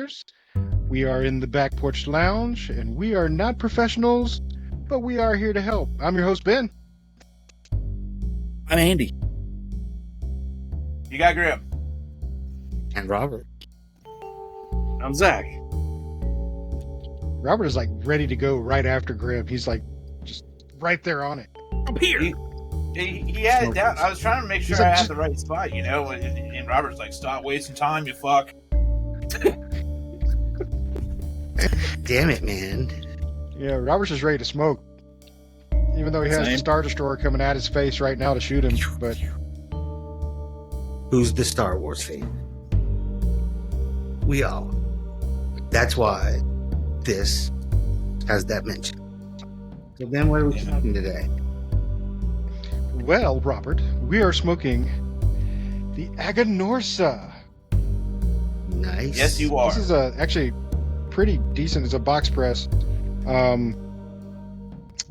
Cigars. We are in the Back Porch Lounge, and we are not professionals, but we are here to help. I'm your host, Ben. I'm Andy. You got Grimm. And Robert. I'm Zack. Robert is like ready to go right after Grimm. He's like just right there on it. I'm here. He had it down. I was trying to make sure He's like, I had the right spot, you know, and Robert's like, stop wasting time, you fuck. Damn it, man. Yeah, Robert's just ready to smoke. Even though he has the Star Destroyer coming at his face right now to shoot him. But who's the Star Wars fan? We all. That's why this has that mention. So Ben, what are we smoking today? well, Robert, we are smoking the Aganorsa. Nice. Yes, you are. This is actually pretty decent. It's a box press,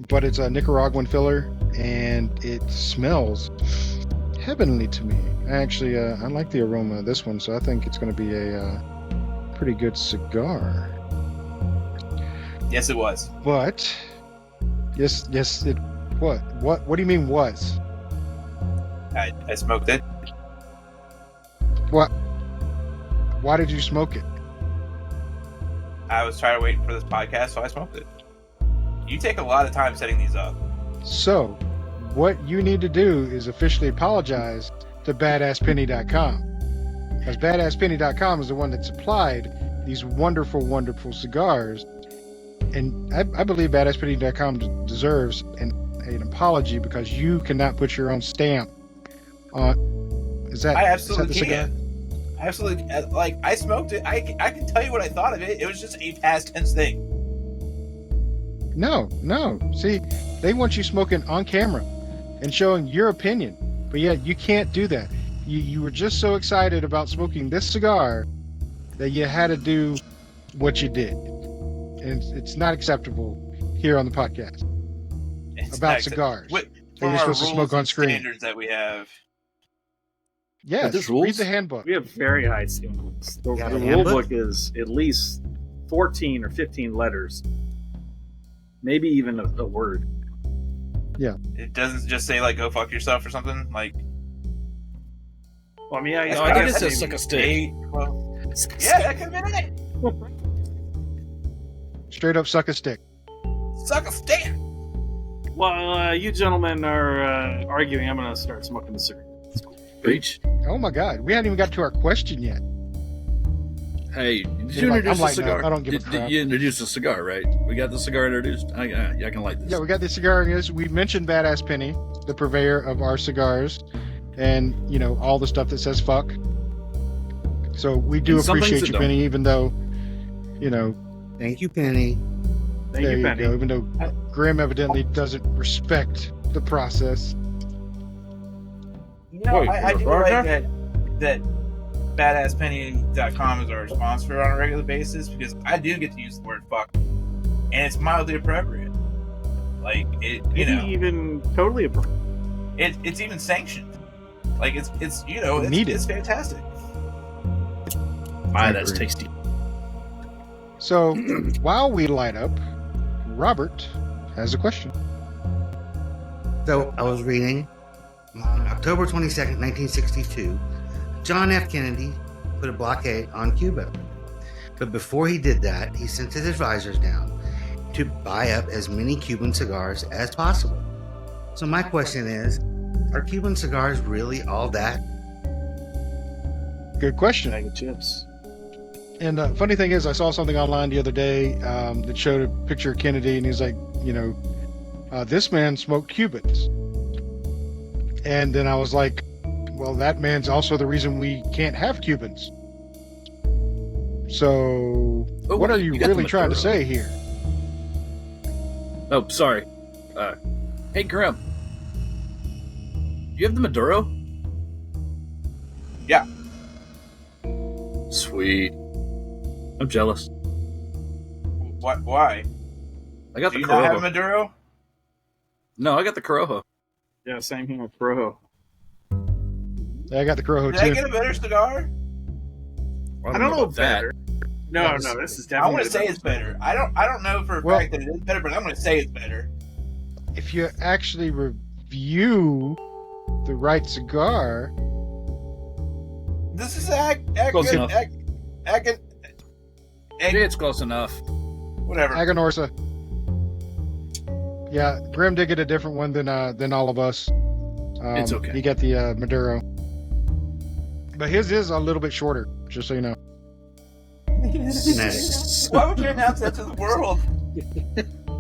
but it's a Nicaraguan filler, and it smells heavenly to me. Actually, I like the aroma of this one, so I think it's going to be a pretty good cigar. Yes, it was. But yes, it. What do you mean was? I smoked it. What? Why did you smoke it? I was trying to wait for this podcast, so I smoked it. You take a lot of time setting these up. So, what you need to do is officially apologize to BadassPenny.com. Because BadassPenny.com is the one that supplied these wonderful, wonderful cigars. And I believe BadassPenny.com deserves an apology because you cannot put your own stamp on. I absolutely can. Absolutely. Like, I smoked it. I can tell you what I thought of it. It was just a past tense thing. No. See, they want you smoking on camera and showing your opinion. But yet, you can't do that. You were just so excited about smoking this cigar that you had to do what you did. And it's not acceptable here on the podcast. It's about cigars. You're supposed to smoke on screen. Standards that we have. Yes, read the handbook. We have very high standards. The Yeah, rule book is at least 14 or 15 letters, maybe even a word. Yeah. It doesn't just say, like, go fuck yourself or something. Like, Well, I mean, I think it guess says suck a stick. Yeah, that could have been it. Straight up suck a stick. Suck a stick. Well, you gentlemen are arguing. I'm going to start smoking the cigarette. Preach. Oh my God, we hadn't even got to our question yet. Hey, did You're you like, introduce I'm the like, cigar? no, I don't give a crap. Did you introduce the cigar, right? We got the cigar introduced. I can light this. Yeah, we got the cigar. We mentioned Badass Penny, the purveyor of our cigars, and all the stuff that says fuck. So we do And some appreciate things you, that Penny, even though, Thank you, Penny. Thank there you, you Penny. go. Even though Grimm evidently doesn't respect the process. Wait, I do Roger? like that BadassPenny.com is our sponsor on a regular basis because I do get to use the word fuck, and it's mildly appropriate. Like it, even totally appropriate. it's even sanctioned. Like it's Needed. it's fantastic. My, that's tasty. So while we light up, Robert has a question. So I was reading on October 22nd, 1962, John F. Kennedy put a blockade on Cuba. But before he did that, he sent his advisors down to buy up as many Cuban cigars as possible. So my question is, are Cuban cigars really all that? Good question. Bag of chips. And funny thing is, I saw something online the other day that showed a picture of Kennedy, and he's like, this man smoked Cubans. And then I was like, well, that man's also the reason we can't have Cubans. So, what are you really trying to say here? Oh, sorry. Hey, Grimm. You have the Maduro? Yeah. Sweet. I'm jealous. What? Why? I got Do the you not have Corojo. Maduro? No, I got the Corojo. Yeah, same here with Corojo. I got the Corojo Did I too. get a better cigar? I don't know about that. better. No, this is I definitely. want to say it's better. I don't know for a fact that it is better, but I'm going to say it's better. If you actually review the right cigar, This is Close enough. It's close enough. whatever. Aganorsa. Yeah, Grimm did get a different one than all of us. It's okay. He got the Maduro, but his is a little bit shorter. Just so you know. Why would you announce that to the world?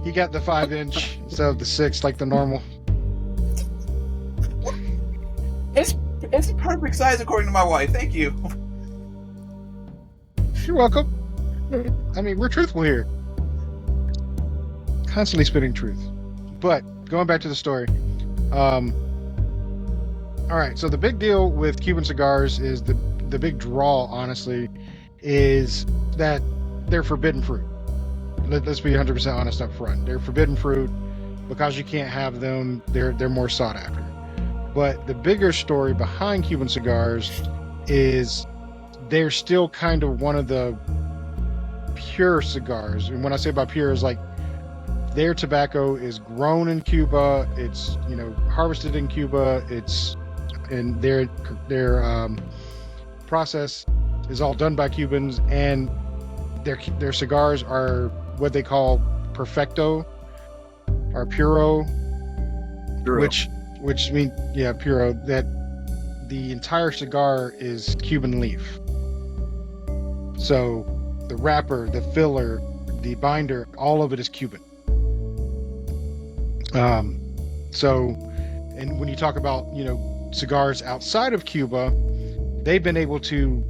He got the 5-inch instead of the 6 like the normal. It's a perfect size according to my wife. Thank you. You're welcome. I mean, we're truthful here. Constantly spitting truth. But going back to the story. All right, so the big deal with Cuban cigars is the big draw, honestly, is that they're forbidden fruit. Let's be 100% honest up front. They're forbidden fruit because you can't have them. They're more sought after. But the bigger story behind Cuban cigars is they're still kind of one of the pure cigars. And when I say by pure, is like their tobacco is grown in Cuba. It's harvested in Cuba. And their process is all done by Cubans, and their cigars are what they call perfecto or puro. which means puro, that the entire cigar is Cuban leaf. So the wrapper, the filler, the binder, all of it is Cuban. And when you talk about cigars outside of Cuba, they've been able to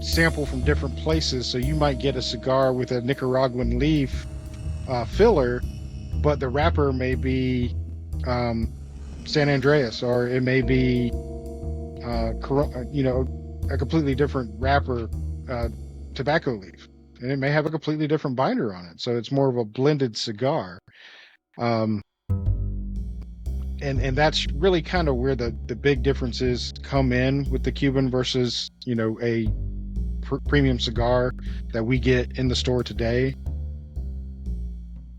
sample from different places. So you might get a cigar with a Nicaraguan leaf filler, but the wrapper may be San Andreas, or it may be a completely different wrapper tobacco leaf, and it may have a completely different binder on it. So it's more of a blended cigar. And that's really kind of where the big differences come in with the Cuban versus a premium cigar that we get in the store today.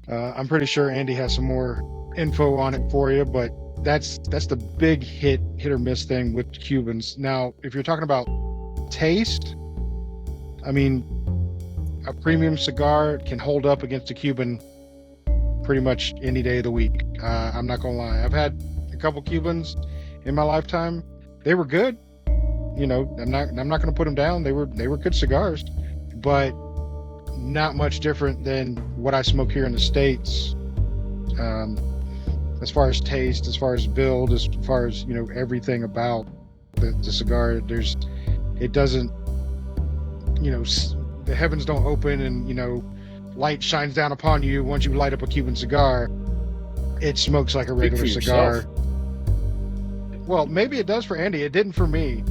I'm pretty sure Andy has some more info on it for you, but that's the big hit or miss thing with Cubans. Now, if you're talking about taste, I mean, a premium cigar can hold up against a Cuban pretty much any day of the week. I'm not gonna lie. I've had a couple Cubans in my lifetime. They were good. I'm not gonna put them down. They were good cigars, but not much different than what I smoke here in the States. As far as taste, as far as build, as far as everything about the cigar, it doesn't. The heavens don't open and light shines down upon you once you light up a Cuban cigar. It smokes like a regular cigar. Well, maybe it does for Andy. It didn't for me.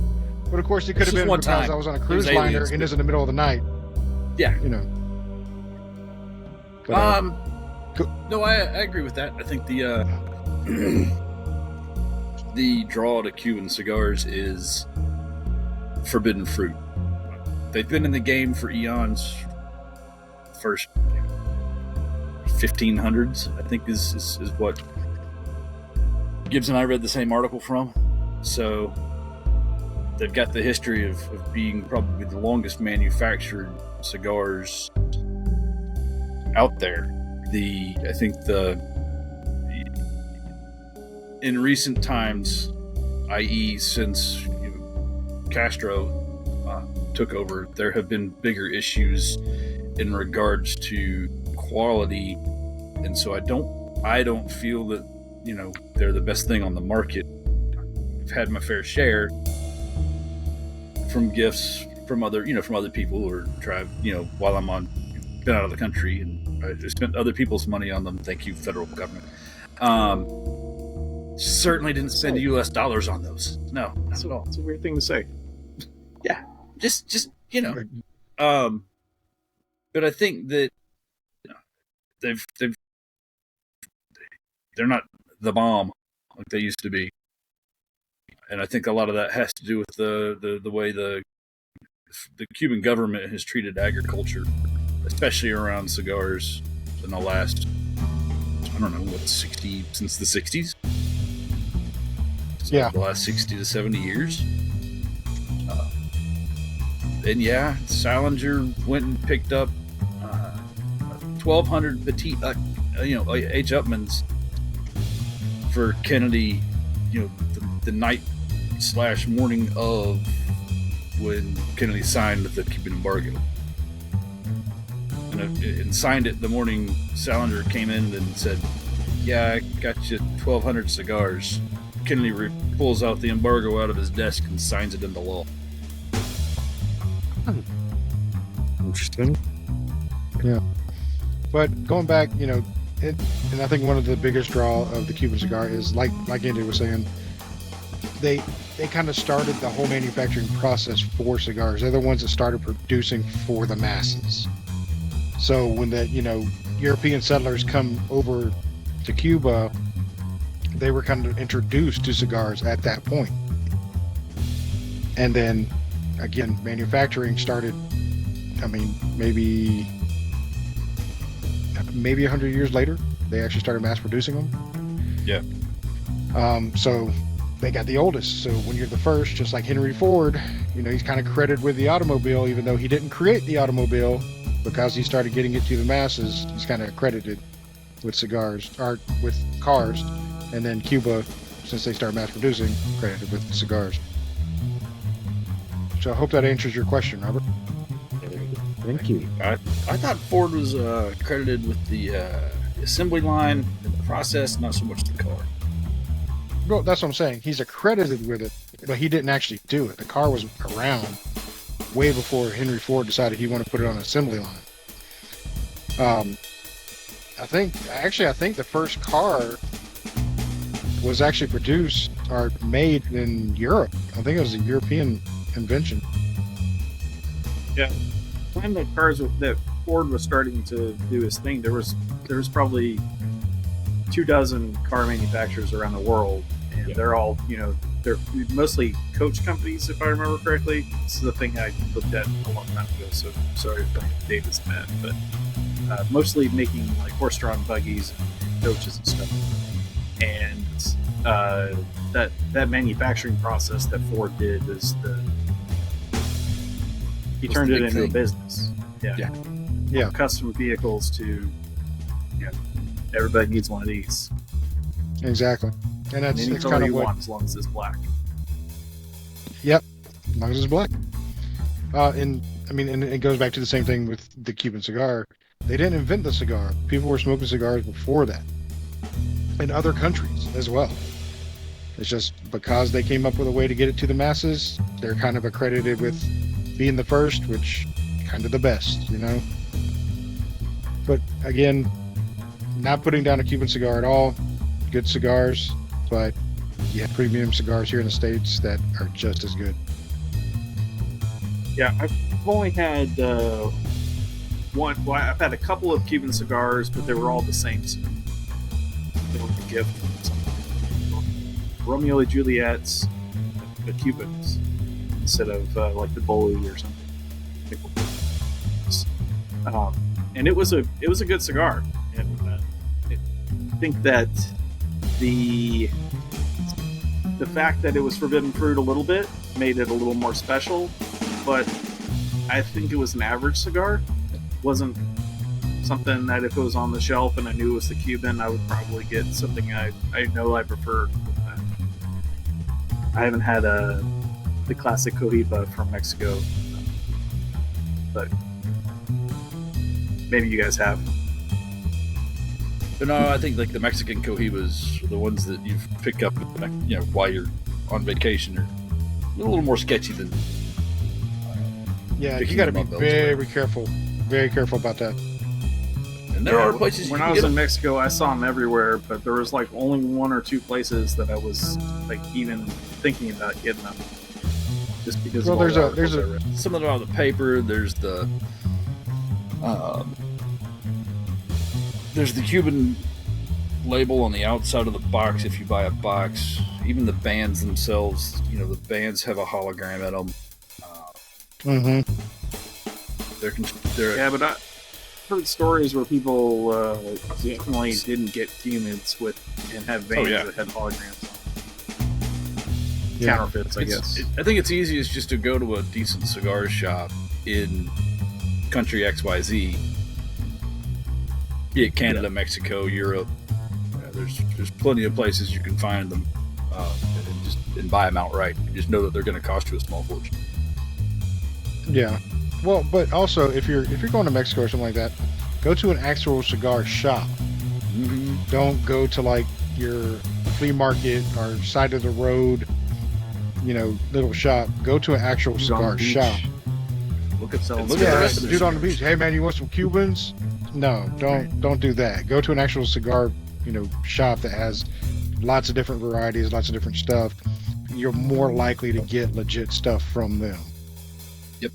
But of course, it could have been because I was on a cruise liner and it's in the middle of the night. Yeah. But, no, I agree with that. I think the the draw to Cuban cigars is forbidden fruit. They've been in the game for eons. First 1500s, I think is what Gibs and I read the same article from. So they've got the history of being probably the longest manufactured cigars out there. I think in recent times, i.e. since Castro took over, there have been bigger issues in regards to quality, and so I don't feel that they're the best thing on the market. I've had my fair share from gifts from other people or tribe while I'm been out of the country, and I just spent other people's money on them. Thank you, federal government. Certainly didn't spend US dollars on those. No, not at all. It's a weird thing to say. Yeah, just but I think that they're not the bomb like they used to be, and I think a lot of that has to do with the way the the Cuban government has treated agriculture, especially around cigars, in the last, I don't know, since the 60s? So Yeah. the last 60 to 70 years. And yeah, Salinger went and picked up 1,200 petite, H. Upmans for Kennedy, the night / morning of when Kennedy signed the Cuban embargo. And signed it the morning Salinger came in and said, "Yeah, I got you 1,200 cigars." Kennedy pulls out the embargo out of his desk and signs it into law. Interesting. Yeah. But going back, and I think one of the biggest draw of the Cuban cigar is, like Andy was saying, they kind of started the whole manufacturing process for cigars. They're the ones that started producing for the masses. So when the European settlers come over to Cuba, they were kind of introduced to cigars at that point. And then again, manufacturing started, maybe 100 years later, they actually started mass producing them. Yeah. So they got the oldest. So when you're the first, just like Henry Ford, he's kind of credited with the automobile, even though he didn't create the automobile, because he started getting it to the masses. He's kind of credited with cigars, or with cars. And then Cuba, since they started mass producing, credited with cigars. So I hope that answers your question, Robert. Thank you. I thought Ford was credited with the assembly line and the process, not so much the car. Well, that's what I'm saying. He's accredited with it, but he didn't actually do it. The car was around way before Henry Ford decided he wanted to put it on an assembly line. I think the first car was actually produced or made in Europe. I think it was a European invention. Yeah. When the cars that Ford was starting to do his thing, there was probably 24 car manufacturers around the world, and they're all they're mostly coach companies, if I remember correctly. This is the thing I looked at a long time ago, so sorry if my data's bad, but mostly making like horse-drawn buggies and coaches and stuff. And that manufacturing process that Ford did is he turned it into a business. Yeah. Custom vehicles to everybody needs one of these. Exactly. And that's Any it's color kind of you what. want, as long as it's black. Yep. As long as it's black. And it goes back to the same thing with the Cuban cigar. They didn't invent the cigar. People were smoking cigars before that, in other countries as well. It's just because they came up with a way to get it to the masses, they're kind of accredited with being the first, which kind of the best, But again, not putting down a Cuban cigar at all. Good cigars, but you have premium cigars here in the States that are just as good. Yeah, I've only had one. Well, I've had a couple of Cuban cigars, but they were all the same. They were a gift from something. Romeo and Juliet's, the Cubans, instead of like the Bolu or something. And it was a good cigar, and I think that the fact that it was forbidden fruit a little bit made it a little more special, but I think it was an average cigar. It wasn't something that if it was on the shelf and I knew it was the Cuban, I would probably get something I know I prefer. I haven't had the classic Cohiba from Mexico, but maybe you guys have. But no, I think like the Mexican Cohibas, the ones that you pick up, while you're on vacation, are a little more sketchy than. Yeah, you got to be very careful about that. And there are places. When I was in Mexico, I saw them everywhere, but there was like only 1 or 2 places that I was like even thinking about getting them, just because. Well, of all there's some of them on the paper. There's the Cuban label on the outside of the box if you buy a box. Even the bands themselves, the bands have a hologram in them. Mm-hmm. They're Yeah, but I heard stories where people definitely didn't get humans with and have veins yeah. that had holograms on. Yeah. Counterfeits, I guess. I think it's easiest just to go to a decent cigar shop in country XYZ. Be it Canada, Mexico, Europe. There's plenty of places you can find them and buy them outright. You just know that they're going to cost you a small fortune. Yeah. Well, but also if you're going to Mexico or something like that, go to an actual cigar shop. Mm-hmm. Don't go to like your flea market or side of the road, little shop. Go to an actual cigar shop. Look at Selling look at the Yeah, rest of the dude on the cigars. beach. Hey man, you want some Cubans? No, don't do that. Go to an actual cigar, shop that has lots of different varieties, lots of different stuff. You're more likely to get legit stuff from them. Yep.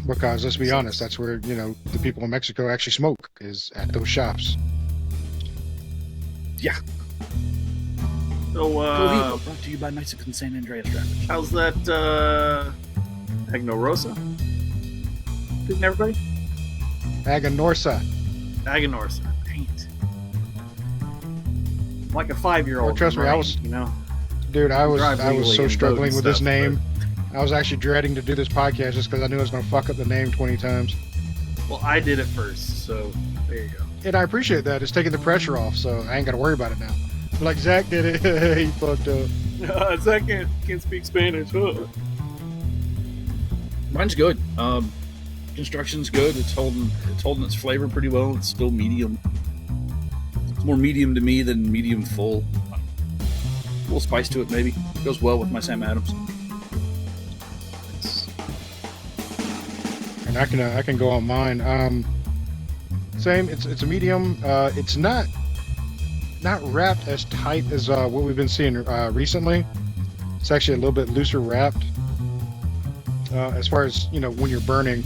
Because let's be honest, that's where, the people in Mexico actually smoke, is at those shops. Yeah. So, Corojo, brought to you by Mexican San Andreas Trappers. how's that Aganorsa? Didn't everybody? Aganorsa. Aganorsa. Dang it. I'm like a 5-year-old. Well, trust me, I was- Dude, I was Drive legally so and struggling vote with and this stuff, name. I was actually dreading to do this podcast just because I knew I was going to fuck up the name 20 times. Well, I did it first, so there you go. And I appreciate that. It's taking the pressure off, so I ain't got to worry about it now. But like Zack did it. He fucked up. Zack can't speak Spanish. Mine's good. Construction's good. It's holding its flavor pretty well. It's still medium. It's more medium to me than medium full. A little spice to it, maybe. Goes well with my Sam Adams. And I can go on mine. Same. It's a medium. It's not wrapped as tight as what we've been seeing recently. It's actually a little bit looser wrapped. As far as when you're burning,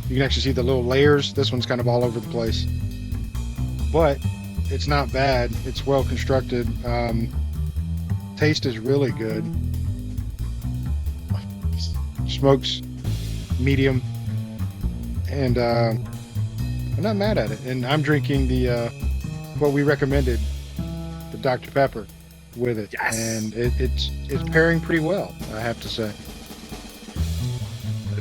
you can actually see the little layers. This one's kind of all over the place, but it's not bad. It's well constructed. Taste is really good. Smokes medium, and I'm not mad at it. And I'm drinking the what we recommended, the Dr. Pepper, with it, Yes. and it's pairing pretty well, I have to say.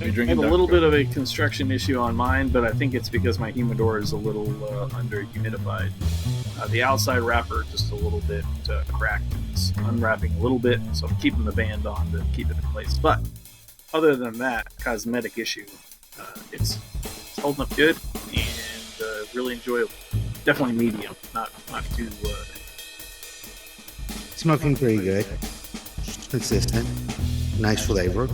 Are you I drinking have a Dr. little Pepper? bit of a construction issue on mine, but I think it's because my humidor is a little under humidified. The outside wrapper just a little bit cracked. It's unwrapping a little bit, so I'm keeping the band on to keep it in place. But other than that cosmetic issue, it's holding up good and really enjoyable. Definitely medium, not too. Smoking pretty good. Consistent. Nice flavor.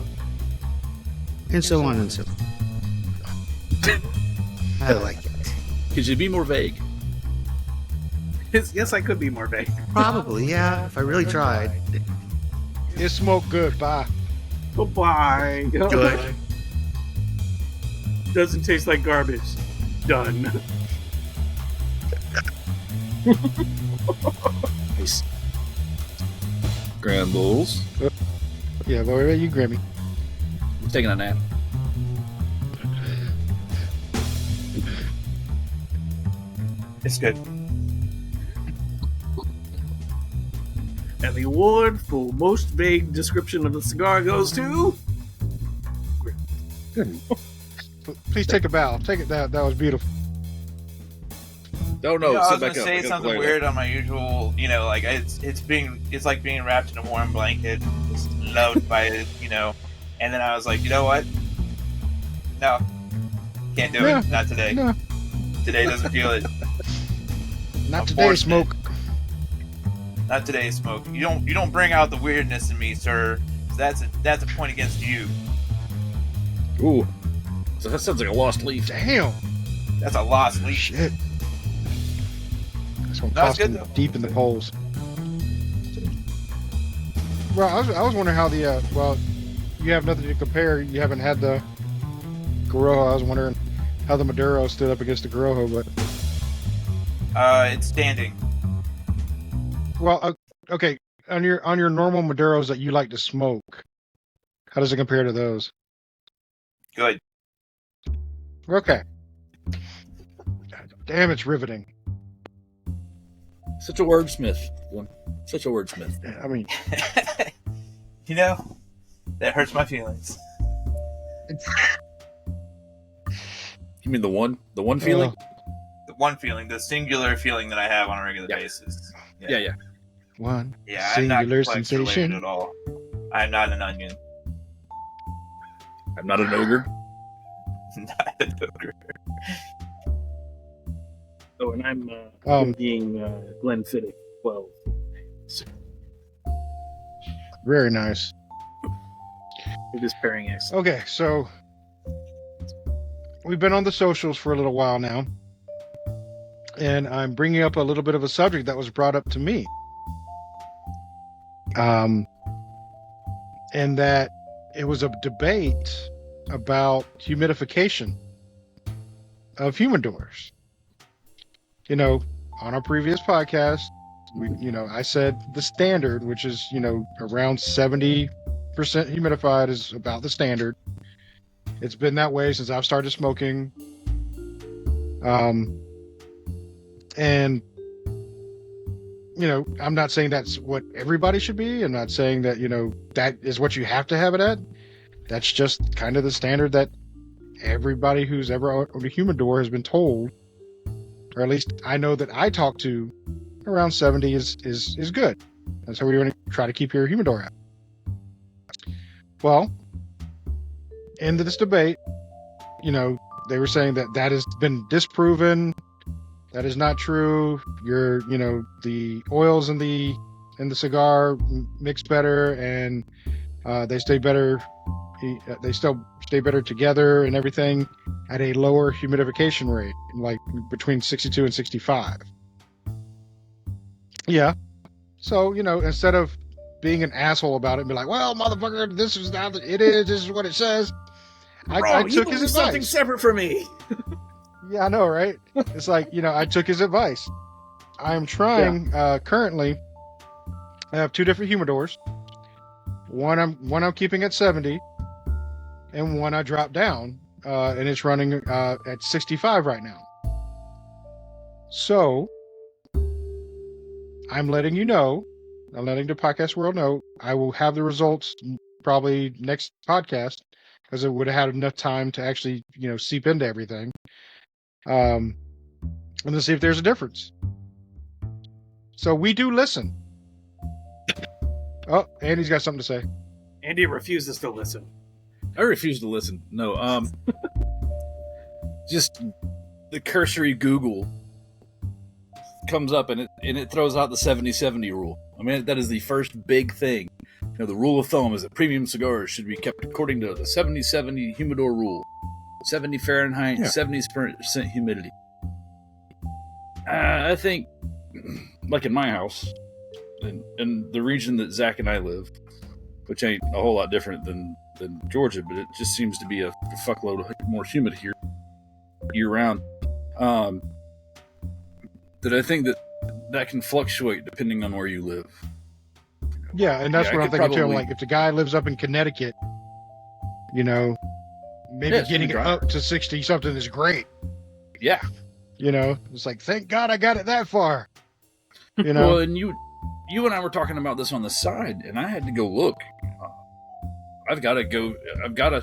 And so on and so forth. I like it. Could you be more vague? Yes, I could be more vague. Probably, yeah, if I really tried. It smoked good. Bye. Bye. Good. Doesn't taste like garbage. Done. Nice. Grambles. Yeah, but what about you, Grimmy? I'm taking a nap. It's good. And the award for most vague description of the cigar goes to. Please take a bow. Take it. That was beautiful. Oh no, I sit was back gonna up. say I got something the weird on my usual, like it's like being wrapped in a warm blanket, just loved by it, and then I was like, you know what? No, can't do No. it. Not today. No, Today doesn't feel it. not today, Unfortunate. Smoke. Not today, Smoke. You don't bring out the weirdness in me, sir. That's a point against you. Ooh, so that sounds like a lost leaf. Damn. That's a lost leaf. Shit. That's gonna No, it's cost good, him though. deep in the polls. Well, I was wondering how the you have nothing to compare. You haven't had the Corojo. I was wondering how the Maduro stood up against the Corojo, but It's standing. well, okay. On your normal Maduros that you like to smoke, how does it compare to those? Good. Okay. God damn, it's riveting. Such a wordsmith. Such a wordsmith. I mean, You know, that hurts my feelings. You mean the one feeling? The one feeling, the singular feeling that I have on a regular basis. Yeah. one Yeah, I'm not singular complex related sensation. at all. I'm not an onion. I'm not an ogre. Not an ogre. Oh, and I'm being Glenfiddich 12. Very nice. It is pairing X. Okay, so we've been on the socials for a little while now, and I'm bringing up a little bit of a subject that was brought up to me. And that it was a debate about humidification of humidors. You know, on our previous podcast, I said the standard, which is, around 70% humidified is about the standard. It's been that way since I've started smoking. And I'm not saying that's what everybody should be. I'm not saying that, that is what you have to have it at. That's just kind of the standard that everybody who's ever owned a humidor has been told, or at least I know that I talk to, around 70 is good. That's how we want to try to keep your humidor at. Well, in this debate, they were saying that has been disproven. That is not true. The oils in the cigar mix better, and they stay better. They still stay better together and everything at a lower humidification rate, like between 62 and 65. Yeah. So, instead of being an asshole about it and be like, well, motherfucker, this is what it says. I took his advice. Something separate from me. Yeah, I know, right? It's like, I took his advice. I'm trying, currently, I have two different humidors. One I'm keeping at 70, and one I dropped down, and it's running at 65 right now. So, I'm letting the podcast world know, I will have the results probably next podcast, because it would have had enough time to actually, seep into everything. And to see if there's a difference. So we do listen. Oh, Andy's got something to say. Andy refuses to listen. I refuse to listen. No, just the cursory Google comes up and it throws out the 70-70 rule. I mean, that is the first big thing. The rule of thumb is that premium cigars should be kept according to the 70-70 humidor rule. 70 Fahrenheit, 70% humidity. I think, like in my house, in the region that Zack and I live, which ain't a whole lot different than Georgia, but it just seems to be a fuckload more humid here year-round, that I think that can fluctuate depending on where you live. Yeah, and that's what I'm thinking too. I'm like, if the guy lives up in Connecticut, maybe getting it up to 60 something is great. Yeah. It's like, thank God I got it that far. Well, and you and I were talking about this on the side, and I had to go look. I've got a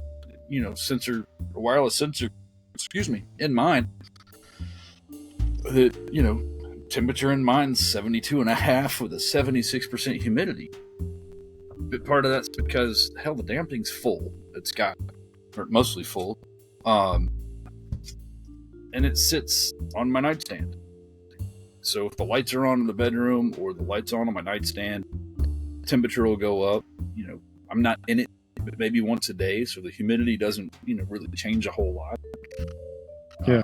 sensor, a wireless sensor, in mine. That, temperature in mine's 72.5 with a 76% humidity. But part of that's because, hell, the damn thing's full. Or mostly full. And it sits on my nightstand. So if the lights are on in the bedroom or the lights on my nightstand, temperature will go up. I'm not in it but maybe once a day, so the humidity doesn't, really change a whole lot. Yeah.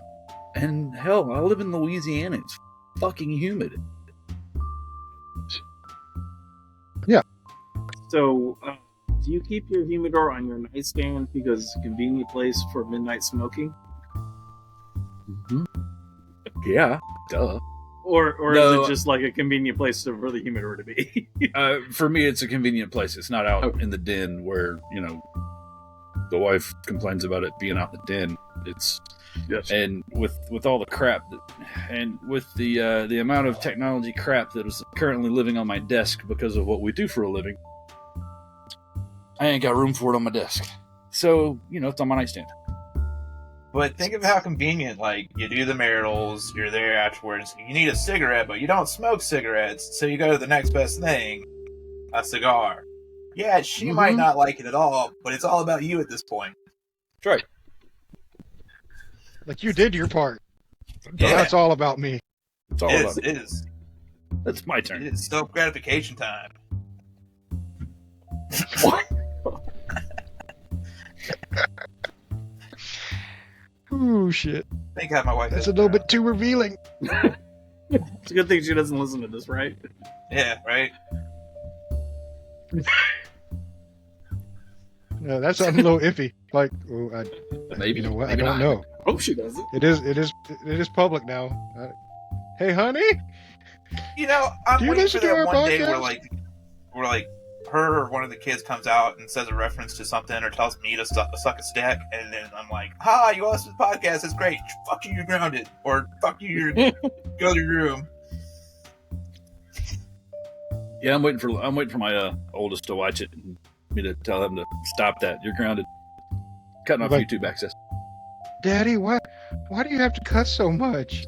And hell, I live in Louisiana. It's fucking humid. Yeah. So, do you keep your humidor on your nightstand because it's a convenient place for midnight smoking? Mm-hmm. Yeah, duh. Or No, is it just like a convenient place for the humidor to be? For me, it's a convenient place. It's not out in the den where, the wife complains about it being out in the den. And with all the crap and with the amount of technology crap that is currently living on my desk because of what we do for a living, I ain't got room for it on my desk. So, it's on my nightstand. But think of how convenient, like, you do the maritals, you're there afterwards, you need a cigarette, but you don't smoke cigarettes, so you go to the next best thing, a cigar. Yeah, she might not like it at all, but it's all about you at this point. That's right. Like, you did your part. Yeah. That's all about me. It's all about me. It is. That's my turn. It's self-gratification time. What? Ooh, shit. I think I have my wife. That's a little bit too revealing. It's a good thing she doesn't listen to this, right? Yeah, right? No, that sounds a little iffy. Like, Maybe. you know what? I Maybe don't not. know. Hope she doesn't. It is public now. Hey, honey. You know, I'm Do you waiting listen for to that our one day podcast? where her or one of the kids comes out and says a reference to something or tells me to suck a stick, and then I'm like, "Hi, you listen to the podcast? It's great. Fuck you, you're grounded," or "Fuck you, you're go to your room." Yeah, I'm waiting for my oldest to watch it and me to tell him to stop that. You're grounded. Cutting off Like- YouTube access. Daddy, why do you have to cuss so much?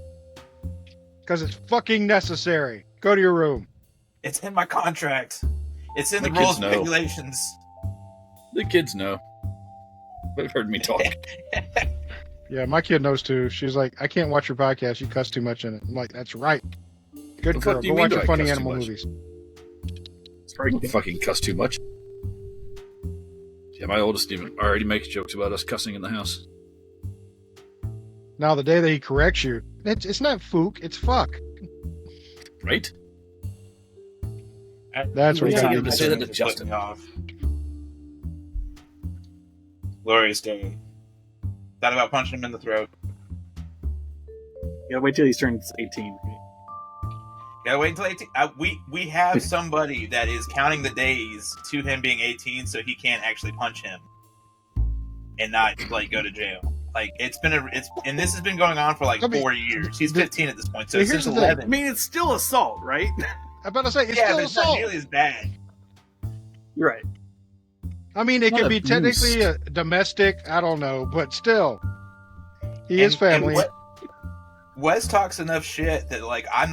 Because it's fucking necessary. Go to your room. It's in my contract. It's in the My rules kids and know. regulations. The kids know. They've heard me talk. Yeah, my kid knows too. She's like, I can't watch your podcast. You cuss too much in it. I'm like, that's right. Good The fuck girl. do you Go mean watch do your I funny cuss too animal much? movies. I don't fucking cuss too much. Yeah, my oldest even already makes jokes about us cussing in the house. Now, the day that he corrects you, it's not fook, it's fuck. Right? That's what Yeah, you you got have to say that to Justin. Off. Glorious day. Thought about punching him in the throat. You gotta wait till he turns 18. Gotta wait until 18. We have somebody that is counting the days to him being 18, so he can't actually punch him and not go to jail. Like and this has been going on for 4 years. He's 15 at this point, so Here's since the thing. 11. I mean, it's still assault, right? I'm about to say, it's yeah, still but it's not assault. nearly as bad. You're right. I mean, it Not could be abuse. technically a domestic, I don't know, but still. He is family. Wes talks enough shit that I'm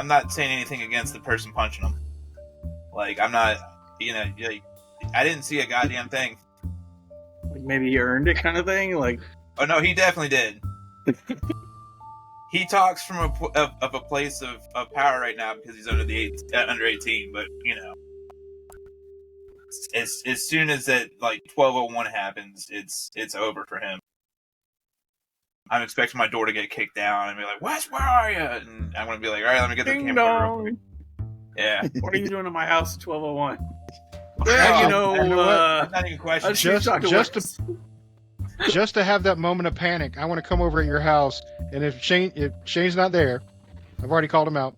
not saying anything against the person punching him. I'm not, I didn't see a goddamn thing. Like maybe he earned it, kind of thing. Like, Oh no, he definitely did. He talks from a place of power right now because he's under 18. But as soon as that 12:01 happens, it's over for him. I'm expecting my door to get kicked down and be like, "Wes, where are you?" And I'm gonna be like, "All right, let me get the ding camera real quick." dong. Yeah. What are you doing in my house at 12:01? Well, Well, you know what? I'm not even questioning. Just to have that moment of panic, I want to come over at your house, and if Shane's not there, I've already called him out,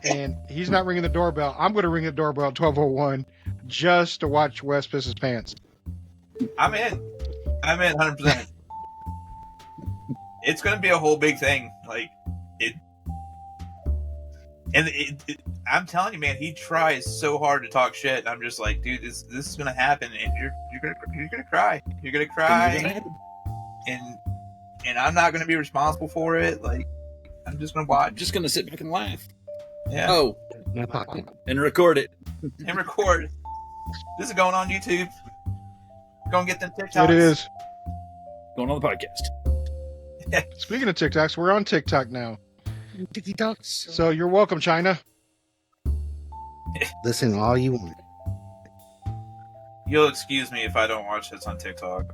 and he's not ringing the doorbell, I'm going to ring the doorbell at 12:01 just to watch Wes piss his pants. I'm in 100%. It's going to be a whole big thing. I'm telling you, man, he tries so hard to talk shit. I'm just like, dude, this is gonna happen, and you're gonna cry. You're gonna cry, and I'm not gonna be responsible for it. I'm just gonna watch. I'm just going to sit back and laugh. Yeah, Oh, My pocket. and record it. and record. This is going on YouTube. Go and get them TikToks. It is. Going on the podcast. Speaking of TikToks, we're on TikTok now. TikToks. So you're welcome, China. Listen all you want. You'll excuse me if I don't watch this on TikTok.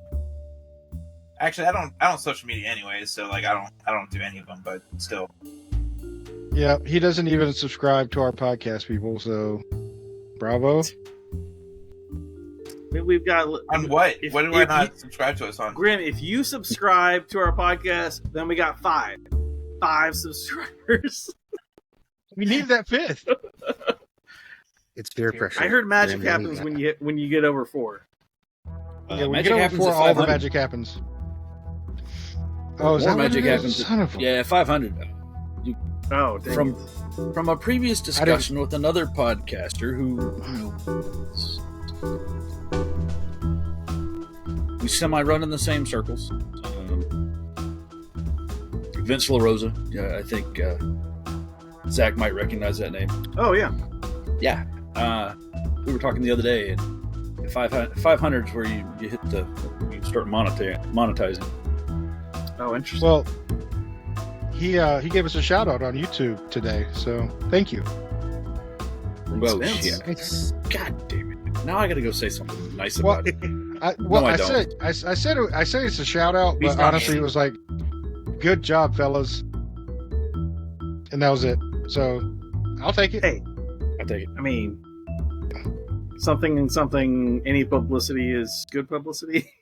Actually, I don't social media anyways, so I don't do any of them. But still, Yeah, he doesn't even subscribe to our podcast, people. So, bravo. We've got on what? If- What do I if not you- subscribe to us on? Grim. If you subscribe to our podcast, then we got five subscribers. We need that fifth. It's peer pressure. I heard magic Grimm, happens when you get over 4. Yeah, when you magic get over happens 4, at all the 500. magic happens. Oh, is More that what magic it is? happens. Son of a... Yeah, 500. Oh, dang From it. from a previous discussion with another podcaster who we semi-run in the same circles. Vince LaRosa. Yeah, I think Zack might recognize that name. Oh, yeah. Yeah. We were talking the other day, and 500 is where you hit you start monetizing. Oh, interesting. Well, he gave us a shout out on YouTube today, so thank you. Well, Vince. shit. God damn it! Now I got to go say something nice Well, about it. I don't. said it's a shout out, He's but not honestly, me. it was like, good job, fellas, and that was it. So I'll take it. Hey, I take it. I mean, something and something, any publicity is good publicity.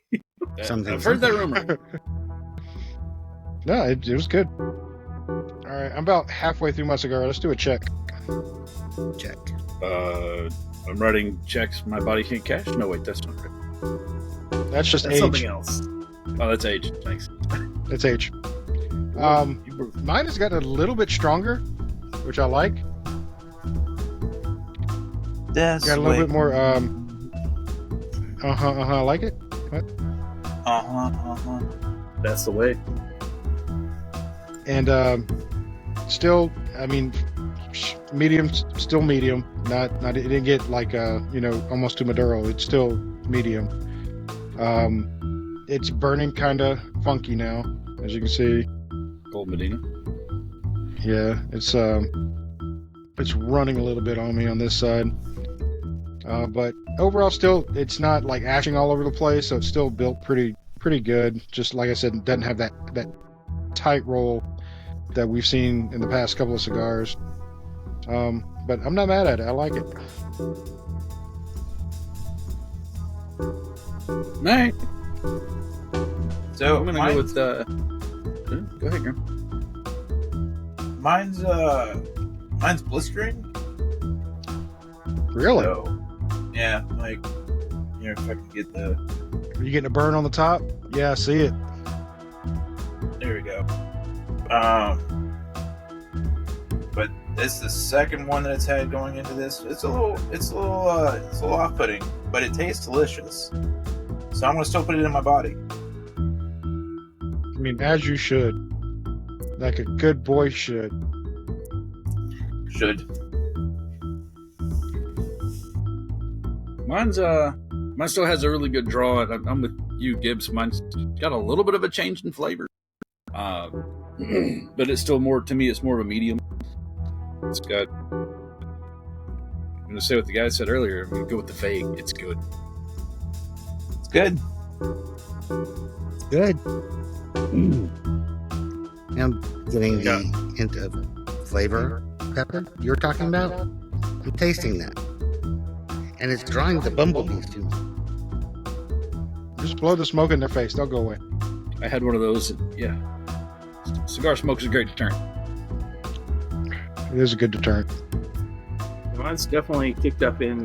Something- I've heard that rumor. No, it was good. All right, I'm about halfway through my cigar. Let's do a check. Check. I'm writing checks my body can't cash. No, wait, that's not right. That's just That's age. something else. Oh, that's age. Thanks. It's age. You were- Mine has gotten a little bit stronger, which I like. That's Got a little bit more. I like it. That's the way. And still, I mean, medium, still medium. Not. It didn't get like almost to Maduro. It's still medium. It's burning kind of funky now, as you can see. Gold Medina. Yeah, it's running a little bit on me on this side. But overall, still, it's not like ashing all over the place, so it's still built pretty good. Just like I said, it doesn't have that tight roll that we've seen in the past couple of cigars. But I'm not mad at it. I like it. All right. So I'm gonna go with. Go ahead, Grimm. mine's blistering. Really? So, yeah, like if I can get the. Are you getting a burn on the top? Yeah, I see it. There we go. But it's the second one that it's had going into this. It's a little off-putting, but it tastes delicious. So I'm gonna still put it in my body. I mean, as you should. Like a good boy should. Should. Mine still has a really good draw. I'm with you, Gibbs. Mine's got a little bit of a change in flavor, but it's still more to me. It's more of a medium. It's got. I'm gonna say what the guy said earlier. We go with the vague. It's good. It's good. Good. I'm getting the hint of flavor pepper you're talking about. I'm tasting that. And it's drawing the bumblebees to me. Just blow the smoke in their face. They'll go away. I had one of those. And, yeah, cigar smoke is a great deterrent. It is a good deterrent. Mine's definitely kicked up in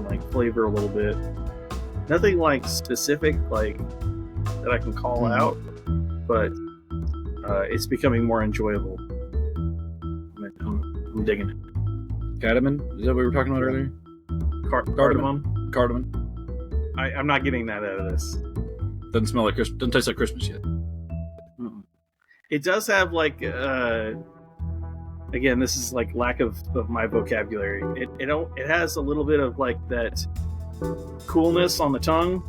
like flavor a little bit. Nothing like specific like that I can call out, but it's becoming more enjoyable. I'm digging it. Cardamom? Is that what we were talking about earlier? Cardamom. Cardamom. I'm not getting that out of this. Doesn't smell like Christmas. Doesn't taste like Christmas yet. It does have like again, this is like lack of my vocabulary. It has a little bit of like that coolness on the tongue.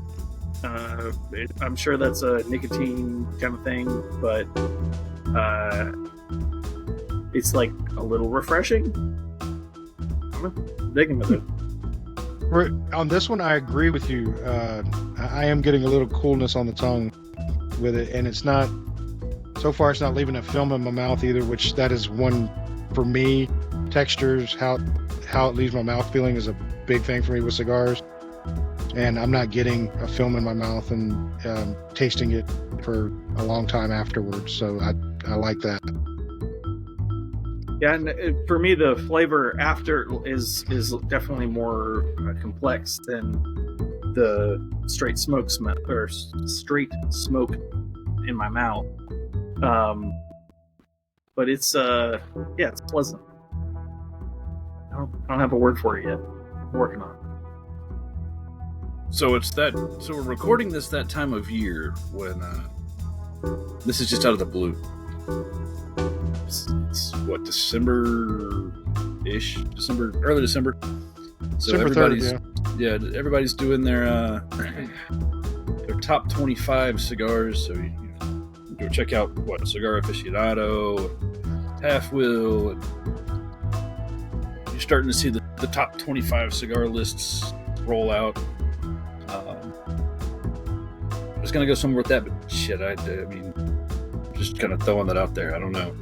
I'm sure that's a nicotine kind of thing, but it's like a little refreshing. I'm digging with it. On this one, I agree with you. I am getting a little coolness on the tongue with it, and it's not. So far, it's not leaving a film in my mouth either, which that is one for me. Textures, how it leaves my mouth feeling is a big thing for me with cigars, and I'm not getting a film in my mouth and tasting it for a long time afterwards. So I like that. Yeah, and for me, the flavor after is definitely more complex than the straight smoke smell or straight smoke in my mouth. But it's it's pleasant. I don't have a word for it yet. I'm working on it. So So we're recording this that time of year when this is just out of the blue. It's what, December-ish, early December. So December everybody's 3rd, everybody's doing their top 25 cigars. So you go check out Cigar Aficionado, Half Wheel, and you're starting to see the top 25 cigar lists roll out. I was gonna go somewhere with that, but shit, I mean, just kind of throwing that out there. I don't know.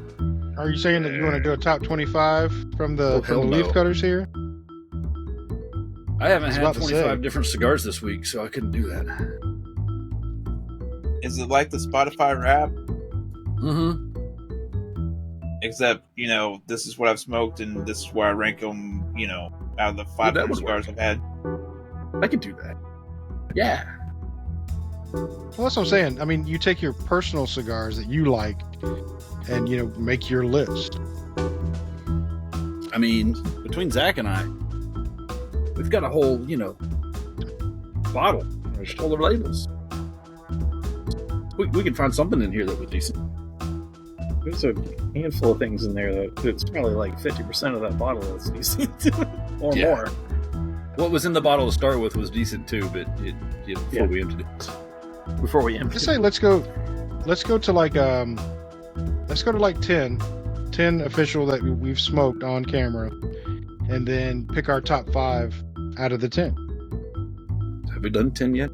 Are you saying that you want to do a top 25 from the hell leaf no. cutters here? I haven't was had about to 25 say. different cigars this week, so I couldn't do that. Is it like the Spotify rap? Mm-hmm. Except, this is what I've smoked and this is where I rank them, out of the 500 would cigars I've had. I could do that. Yeah. Well, that's what I'm saying. I mean, you take your personal cigars that you like and, make your list. I mean, between Zack and I, we've got a whole, bottle. There's all the labels. We can find something in here that was decent. There's a handful of things in there that it's probably like 50% of that bottle that's decent or Yeah. more. What was in the bottle to start with was decent too, but before we emptied it. Before we empty Just say let's go to like 10 official that we've smoked on camera, and then pick our top 5 out of the 10. Have we done 10 yet?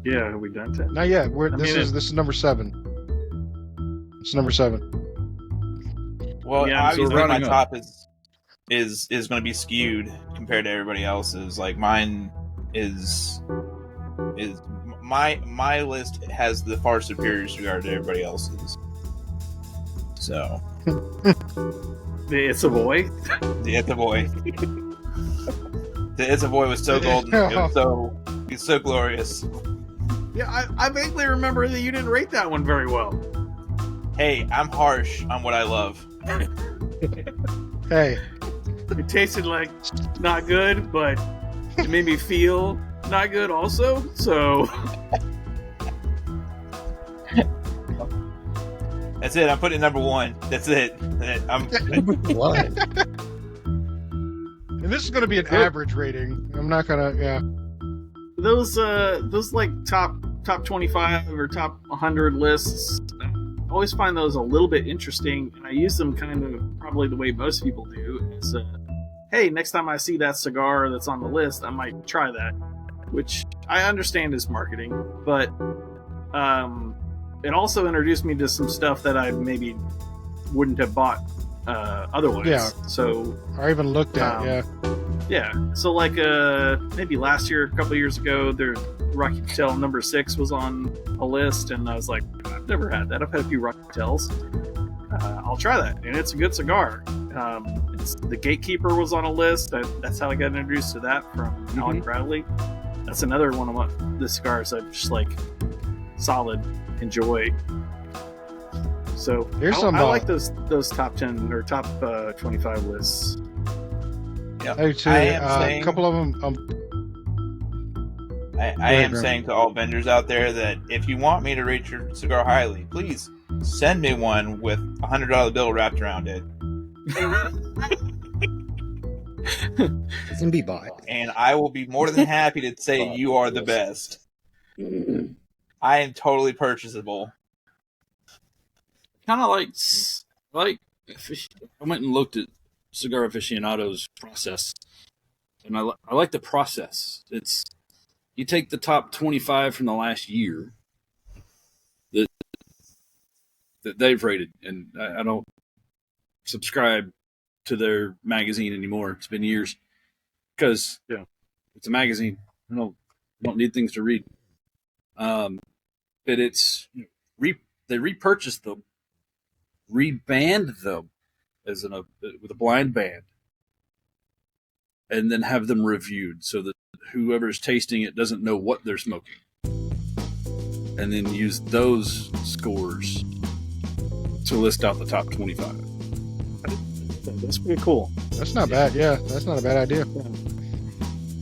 Yeah, have we done 10? Not yet. This mean, is number 7. It's number 7. Well, Yeah, so obviously we're my rounding top is going to be skewed compared to everybody else's. Like mine is my list has the far superior cigar to everybody else's. So It's a boy. the It's a Boy. The It's a Boy was so golden. It's so glorious. Yeah, I vaguely remember that you didn't rate that one very well. Hey, I'm harsh on what I love. Hey, It tasted like not good, but it made me feel not good also. So That's it. I'm putting it number 1. That's it. What? and this is going to be an average rating. I'm not gonna. Yeah. those like top 25 or top 100 lists, I always find those a little bit interesting, and I use them kind of probably the way most people do. Is hey, next time I see that cigar that's on the list, I might try that, which I understand is marketing, but it also introduced me to some stuff that I maybe wouldn't have bought otherwise. Yeah. So Or even looked at. Um, Yeah. yeah, so like maybe last year, a couple of years ago, there Rocky Patel number 6 was on a list, and I was like, I've never had that. I've had a few Rocky Patels. I'll try that, and it's a good cigar. The Gatekeeper was on a list. That's how I got introduced to that from Alec Bradley. That's another one of the cigars I just like solid enjoy. So Here's some, I like those top 10 or top 25 lists. Yeah. Hey, too, I am a saying, couple of them. I am saying to all vendors out there that if you want me to rate your cigar highly, please send me one with a $100 bill wrapped around it, It can be bought. and I will be more than happy to say you are the best. I am totally purchasable. Kind of like I went and looked at Cigar Aficionado's process, and I like the process. It's you take the top 25 from the last year that they've rated, and I don't subscribe to their magazine anymore. It's been years because it's a magazine. I don't need things to read. But it's they repurchased them, rebanned them, with a blind band, and then have them reviewed so that whoever's tasting it doesn't know what they're smoking, and then use those scores to list out the top 25. That's pretty cool. That's not bad. Yeah, that's not a bad idea.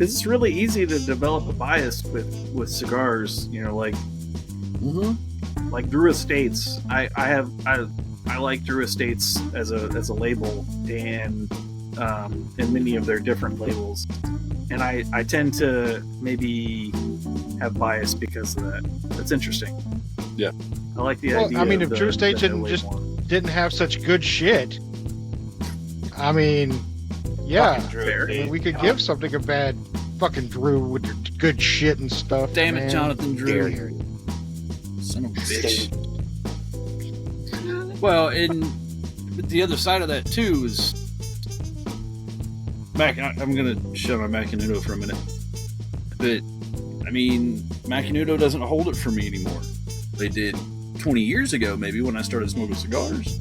It's really easy to develop a bias with cigars. You know, like like Drew Estates. I like Drew Estates as a label and many of their different labels, and I tend to maybe have bias because of that. That's interesting. Yeah, I like the idea. I mean, of if Drew Estates didn't have such good shit, I mean, yeah, Drew, I mean, we could give something a bad fucking Drew with your good shit and stuff. Damn man. it, Jonathan Drew. Dare you. Son of a bitch. Well, and the other side of that too is I'm going to shut my Macanudo for a minute. But I mean, Macanudo doesn't hold it for me anymore. They did 20 years ago, maybe, when I started smoking cigars.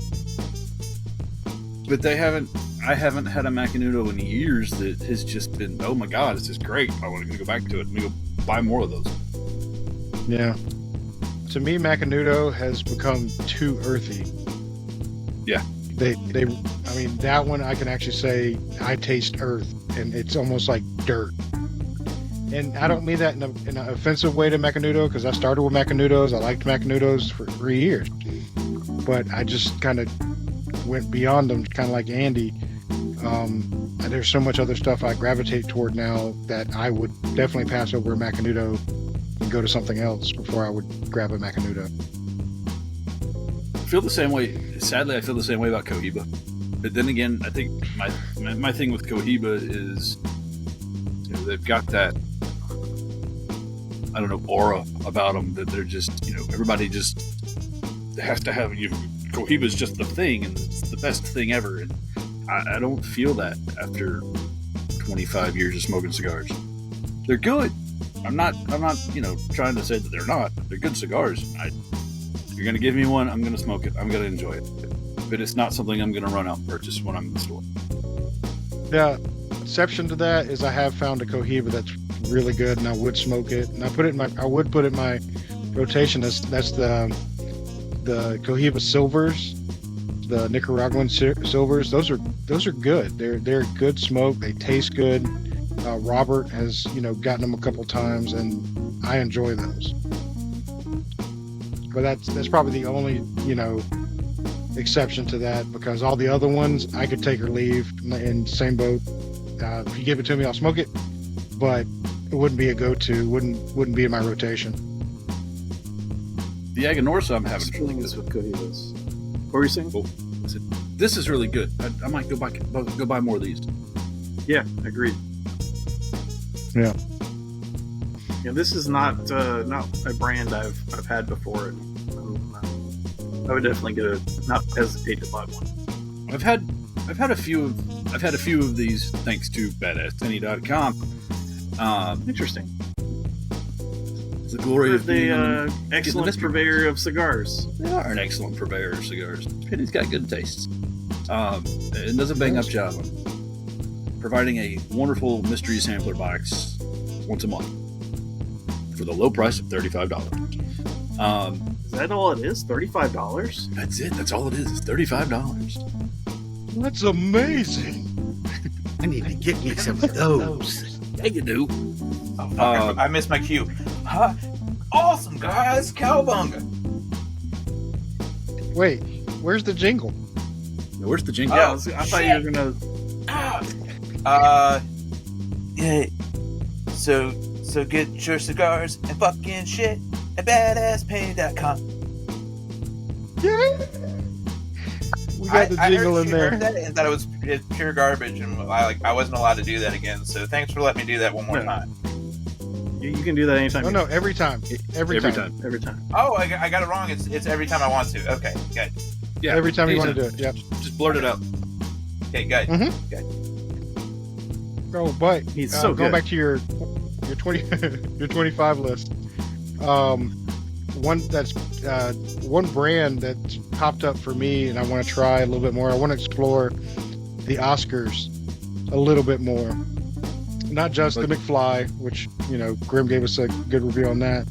But I haven't had a Macanudo in years that has just been, oh my god, this is great. I want to go back to it. Let me go buy more of those. Yeah. To me, Macanudo has become too earthy. Yeah. I mean, that one I can actually say I taste earth, and it's almost like dirt. And I don't mean that in an offensive way to Macanudo, because I started with Macanudos. I liked Macanudos for 3 years. But I just kind of went beyond them, kind of like Andy. And there's so much other stuff I gravitate toward now that I would definitely pass over a Macanudo and go to something else before I would grab a Macanudo. I feel the same way. Sadly, I feel the same way about Cohiba. But then again, I think my thing with Cohiba is, you know, they've got that, I don't know, aura about them that they're just, you know, everybody just has to have, you know, Cohiba's just the thing and it's the best thing ever. And I don't feel that after 25 years of smoking cigars. They're good. I'm not, you know, trying to say that they're not. They're good cigars. If you're going to give me one, I'm going to smoke it. I'm going to enjoy it. But it's not something I'm going to run out and purchase when I'm in the store. Yeah, exception to that is I have found a Cohiba that's really good, and I would smoke it. And I would put it in my rotation. That's the Cohiba Silvers, the Nicaraguan Silvers. Those are good. They're good smoke. They taste good. Robert has, you know, gotten them a couple times, and I enjoy those. But that's probably the only, you know, exception to that, because all the other ones I could take or leave in the same boat. If you give it to me, I'll smoke it, but it wouldn't be a go-to. Wouldn't be in my rotation. The Aganorsa I'm having feeling this with Cohibas. What were you saying? Oh, I said, this is really good. I might go buy more of these. Yeah, agreed. Yeah. Yeah, this is not a brand I've had before. I would definitely not hesitate to buy one. I've had a few of these thanks to badasspenny.com. Interesting. It's the glory of the excellent purveyor of cigars. They are an excellent purveyor of cigars. Penny's got good tastes. It does a bang up job on providing a wonderful mystery sampler box once a month for the low price of $35. Is that all it is? $35? That's it. That's all it is. It's $35. That's amazing. I need to get me some of those. Yeah, you do. Oh, fuck, I missed my cue. Huh? Awesome, guys. Cowabunga. Wait, where's the jingle? Where's the jingle? Yeah, I thought you were gonna. Yeah. So get your cigars and fucking shit at badasspenny.com. Yeah. We got the jingle in there. I heard that and thought it's pure garbage, and I wasn't allowed to do that again. So thanks for letting me do that one more time. You can do that anytime. No, every time. Every time. Every time. Oh, I got it wrong. It's every time I want to. Okay, good. Yeah, every time you want to do it. Yep. Just blurt it out. Okay, good. Mm-hmm. Good. Oh, but He's so going good. back to your 20 your 25 list. one brand that's popped up for me, and I want to try a little bit more. I want to explore the Oscars a little bit more, not just the McFly, which Grimm gave us a good review on that,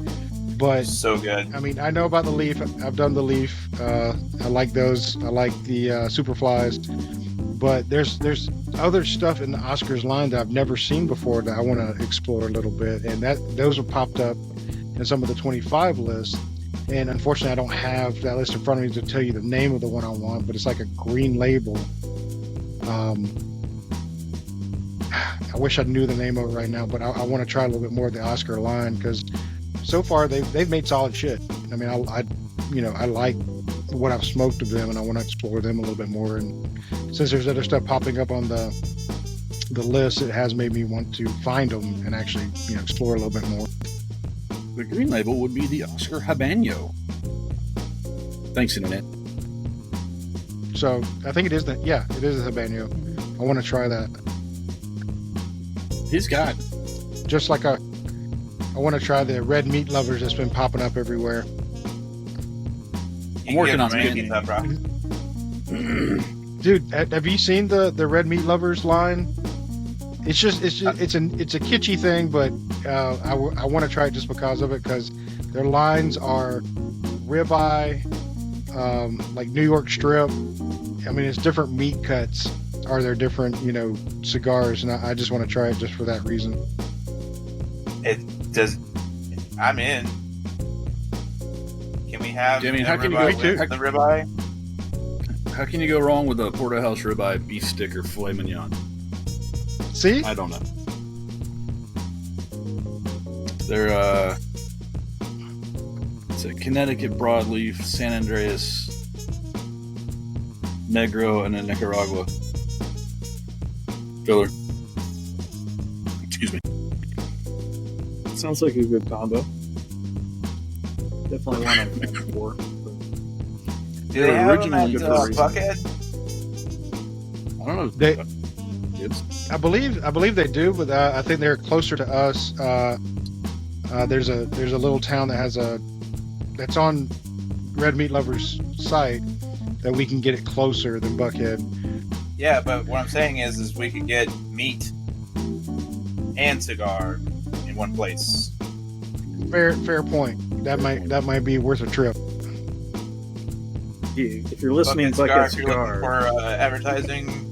but So good. I mean, I know about the Leaf. I've done the Leaf. I like those. I like the Superflies. But there's other stuff in the Oscars line that I've never seen before that I want to explore a little bit, and those have popped up in some of the 25 lists. And unfortunately, I don't have that list in front of me to tell you the name of the one I want, but it's like a green label. I wish I knew the name of it right now, but I want to try a little bit more of the Oscar line, because so far they've made solid shit. I mean, I like what I've smoked of them, and I want to explore them a little bit more. And since there's other stuff popping up on the list, it has made me want to find them and actually explore a little bit more. The green label would be the Oscar Habanero. Thanks, Internet. So I think it is the Habanero. I want to try that. He's got. Just like I want to try the red meat lovers that's been popping up everywhere. I'm working on it. Dude, have you seen the red meat lovers line? It's a kitschy thing, but I want to try it just because of it, because their lines are ribeye, like New York strip. I mean, it's different meat cuts. Are there different cigars, and I just want to try it just for that reason. I'm in. Can we have Jimmy, the how can you ribeye go- with the ribeye? How can you go wrong with a porterhouse ribeye beef stick or filet mignon? See? I don't know. They're it's a Connecticut broadleaf, San Andreas Negro, and a Nicaragua filler. Excuse me. Sounds like a good combo. Definitely one I'm looking for. Do they have them at originally good for a reason. Buckhead? I don't know. Gibs. I believe they do, but I think they're closer to us. There's a little town that's on Red Meat Lovers' site that we can get it closer than Buckhead. Yeah, but what I'm saying is we could get meat and cigar in one place. Fair point. That might be worth a trip. If you're listening, Bucket Bucket Cigar, if you're looking Cigar. for advertising,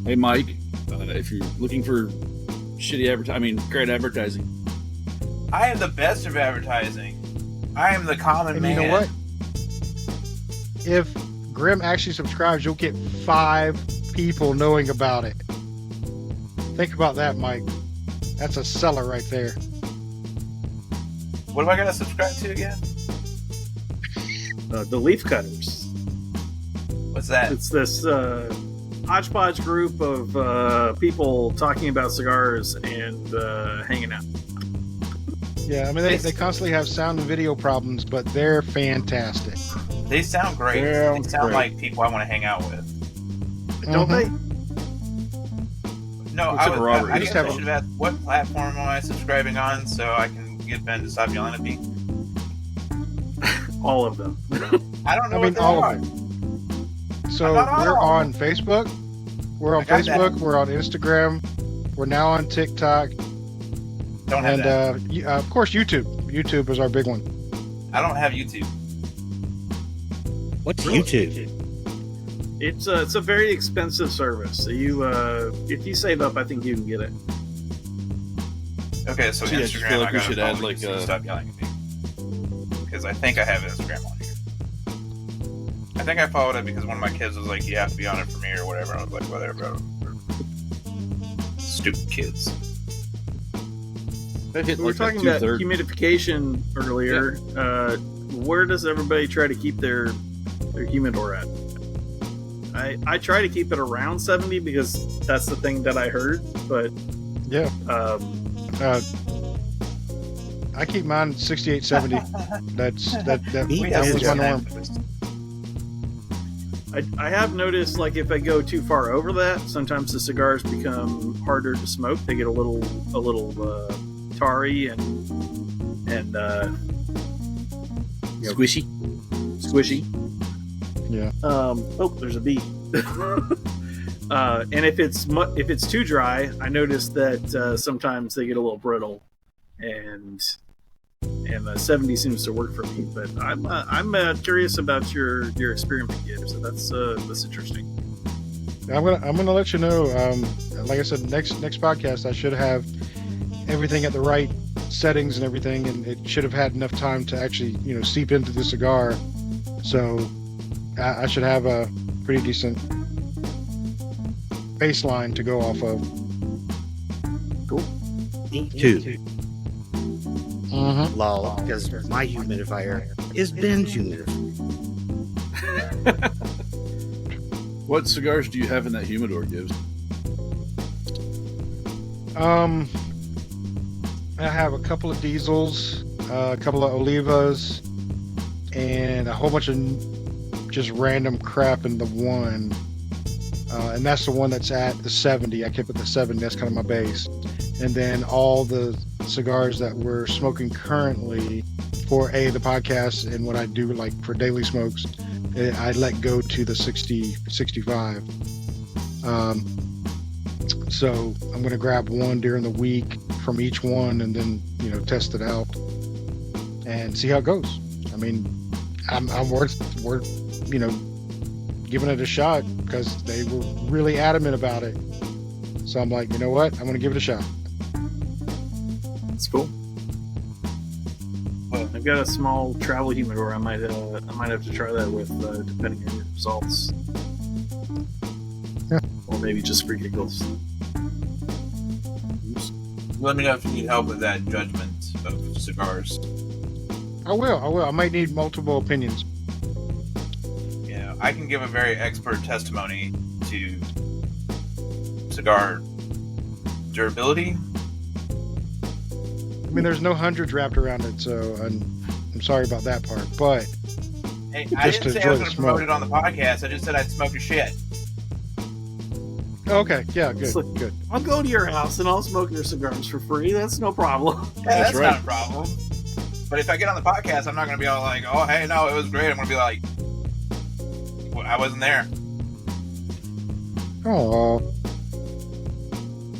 Hey, Mike, if you're looking for great advertising. I am the best of advertising. I am the common And man. you know what? If Grimm actually subscribes, you'll get 5 people knowing about it. Think about that, Mike. That's a seller right there. What am I going to subscribe to again? The Leaf Cutters. What's that? It's this hodgepodge group of people talking about cigars and hanging out. Yeah, I mean, they constantly have sound and video problems, but they're fantastic. They sound great. Sounds They sound great. like people I want to hang out with. Don't they? No, Except for Robert. I He guess just I should have asked what platform am I subscribing on so I can get Ben to stop yelling at me. All of them. I don't know. I mean, what they all are. of it. So I'm not on we're all on Facebook. We're on I got that. Facebook. We're on Instagram. We're now on TikTok. Don't have And that. of course, YouTube. YouTube is our big one. I don't have YouTube. What's YouTube? It's a very expensive service. So you if you save up, I think you can get it. Okay, so See, I just Instagram, feel like I we gotta should follow add, you like, so you stop yelling at me. Because I think I have Instagram on here. I think I followed it because one of my kids was like, "You have to be on it for me" or whatever. I was like, "Whatever, bro." Stupid kids. That hit We were like that talking about 2/3. humidification earlier. Where does everybody try to keep their humidor at? I try to keep it around 70 because that's the thing that I heard. But Yeah. I keep mine 68, 70. That We have was my norm. I have noticed, like, if I go too far over that, sometimes the cigars become harder to smoke. They get a little tarry and Squishy. Yeah. Oh, there's a bee. And if it's too dry, I noticed that sometimes they get a little brittle, and the 70 seems to work for me. But I'm curious about your experiment, Gibs. So that's interesting. I'm gonna let you know. Like I said, next podcast I should have everything at the right settings and everything, and it should have had enough time to actually seep into the cigar. So I should have a pretty decent baseline to go off of. Cool. Me too. Mm-hmm. Lol, because my humidifier is Ben's humidifier. What cigars do you have in that humidor, Gibbs? I have a couple of diesels, a couple of olivas, and a whole bunch of just random crap in the one. And that's the one that's at the 70. I kept it at the 70. That's kind of my base. And then all the cigars that we're smoking currently for the podcast and what I do like for daily smokes, I let go to the 60, 65. So I'm going to grab one during the week from each one and then, test it out and see how it goes. I mean, I'm worth giving it a shot because they were really adamant about it. So I'm like, you know what? I'm going to give it a shot. That's cool. I've got a small travel humidor. I might have to try that with, depending on your results. Yeah. Or maybe just for giggles. Let me know if you need help with that judgment of cigars. I will. I might need multiple opinions. I can give a very expert testimony to cigar durability. I mean, there's no hundreds wrapped around it, so I'm sorry about that part. But Hey, I just didn't to say I was enjoy going the to promote smoke. it on the podcast. I just said I'd smoke a shit. Okay, yeah, good, It's like- good. I'll go to your house and I'll smoke your cigars for free. That's no problem. Yeah, That's that's right. not a problem. But if I get on the podcast, I'm not going to be all like, oh, hey, no, it was great. I'm going to be like, well, I wasn't there. Oh,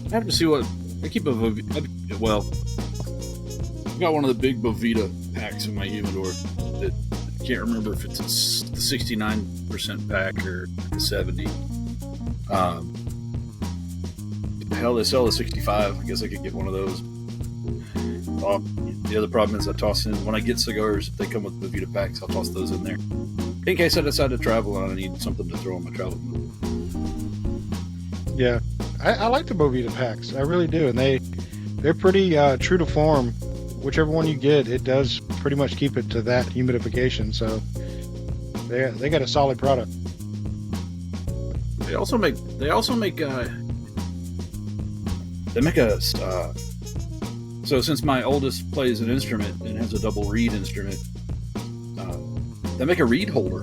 I have to see what I keep well, I've got one of the big Bovita packs in my humidor that I can't remember if it's the 69% pack or the 70. Hell, they sell the 65. I guess I could get one of those. The other problem is I toss in, when I get cigars, if they come with Bovita packs, I'll toss those in there. In case I decide to travel and I need something to throw on my travel move. yeah. I like the Bovita packs. I really do, and they're pretty true to form. Whichever one you get, it does pretty much keep it to that humidification. So they got a solid product. They also make so since my oldest plays an instrument and has a double reed instrument, they make a reed holder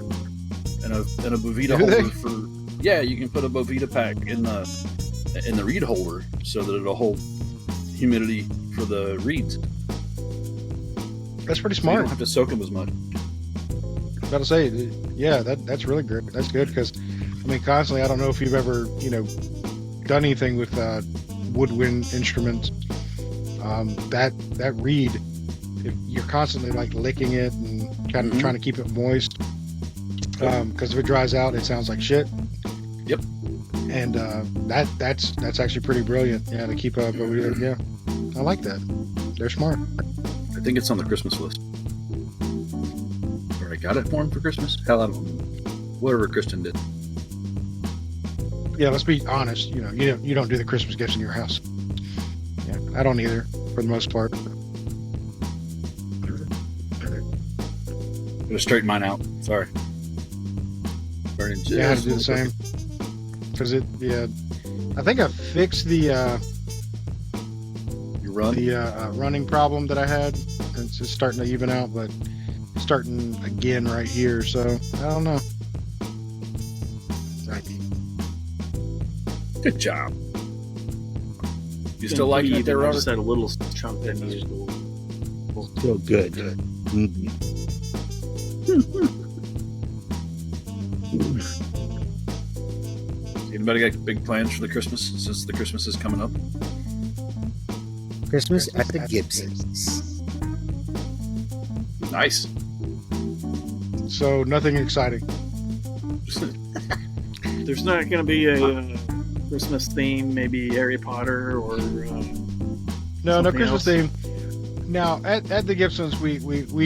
and a Bovita Do they? holder for you can put a Bovita pack in the reed holder so that it'll hold humidity for the reeds. That's pretty So you smart. don't have to soak them as much. Got to say, yeah, that's really good. That's good because, I mean, constantly, I don't know if you've ever, done anything with woodwind instruments. That reed, if you're constantly like licking it and kind of Mhm. trying to keep it moist, because if it dries out, it sounds like shit. Yep. And that's actually pretty brilliant. Yeah, to keep up. But yeah, I like that. They're smart. I think it's on the Christmas list. Or I got it for him for Christmas. Hell, I don't know. Whatever Kristen did. Yeah, let's be honest. You don't do the Christmas gifts in your house. Yeah, I don't either, for the most part. Gotta straighten mine out. Sorry. Burning just Yeah, I had to do a the little same. bit. Because I think I fixed the You run? running problem that I had. It's just starting to even out, but it's starting again right here. So I don't know. Good job. You still like it there, I Robert? just had a little chunk that needed a little. Still good. Anybody got big plans for the Christmas since the Christmas is coming up? Christmas at the Gibsons. Nice. So nothing exciting. There's not going to be a Christmas theme, maybe Harry Potter or No something Christmas else? theme. Now at the Gibsons, we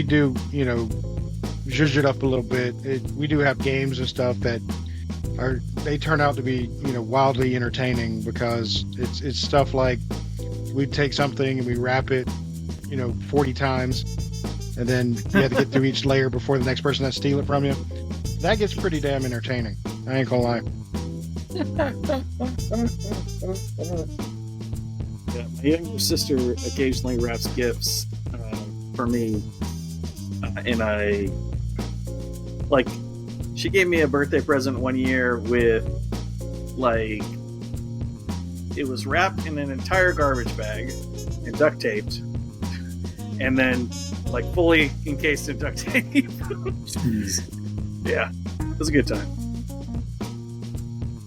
do zhuzh it up a little bit. We do have games and stuff that they turn out to be wildly entertaining because it's stuff like we take something and we wrap it 40 times, and then you have to get through each layer before the next person has to steal it from you. That gets pretty damn entertaining. I ain't gonna lie. Yeah, my younger sister occasionally wraps gifts for me, and she gave me a birthday present one year with it was wrapped in an entire garbage bag and duct taped, and then fully encased in duct tape. Jeez. Yeah, it was a good time.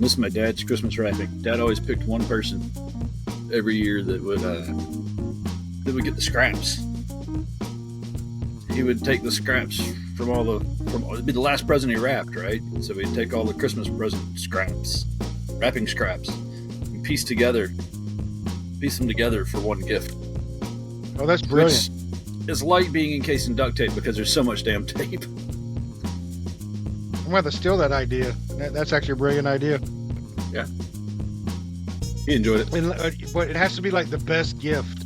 This is my dad's Christmas wrapping. Dad always picked one person every year that would get the scraps. He would take the scraps from it'd be the last present he wrapped, right? So he'd take all the Christmas present scraps, wrapping scraps, and piece them together for one gift. Oh, that's brilliant. Which is like being encased in duct tape because there's so much damn tape. I'm gonna have to steal that idea. That's actually a brilliant idea. Yeah. He enjoyed it. But it has to be the best gift,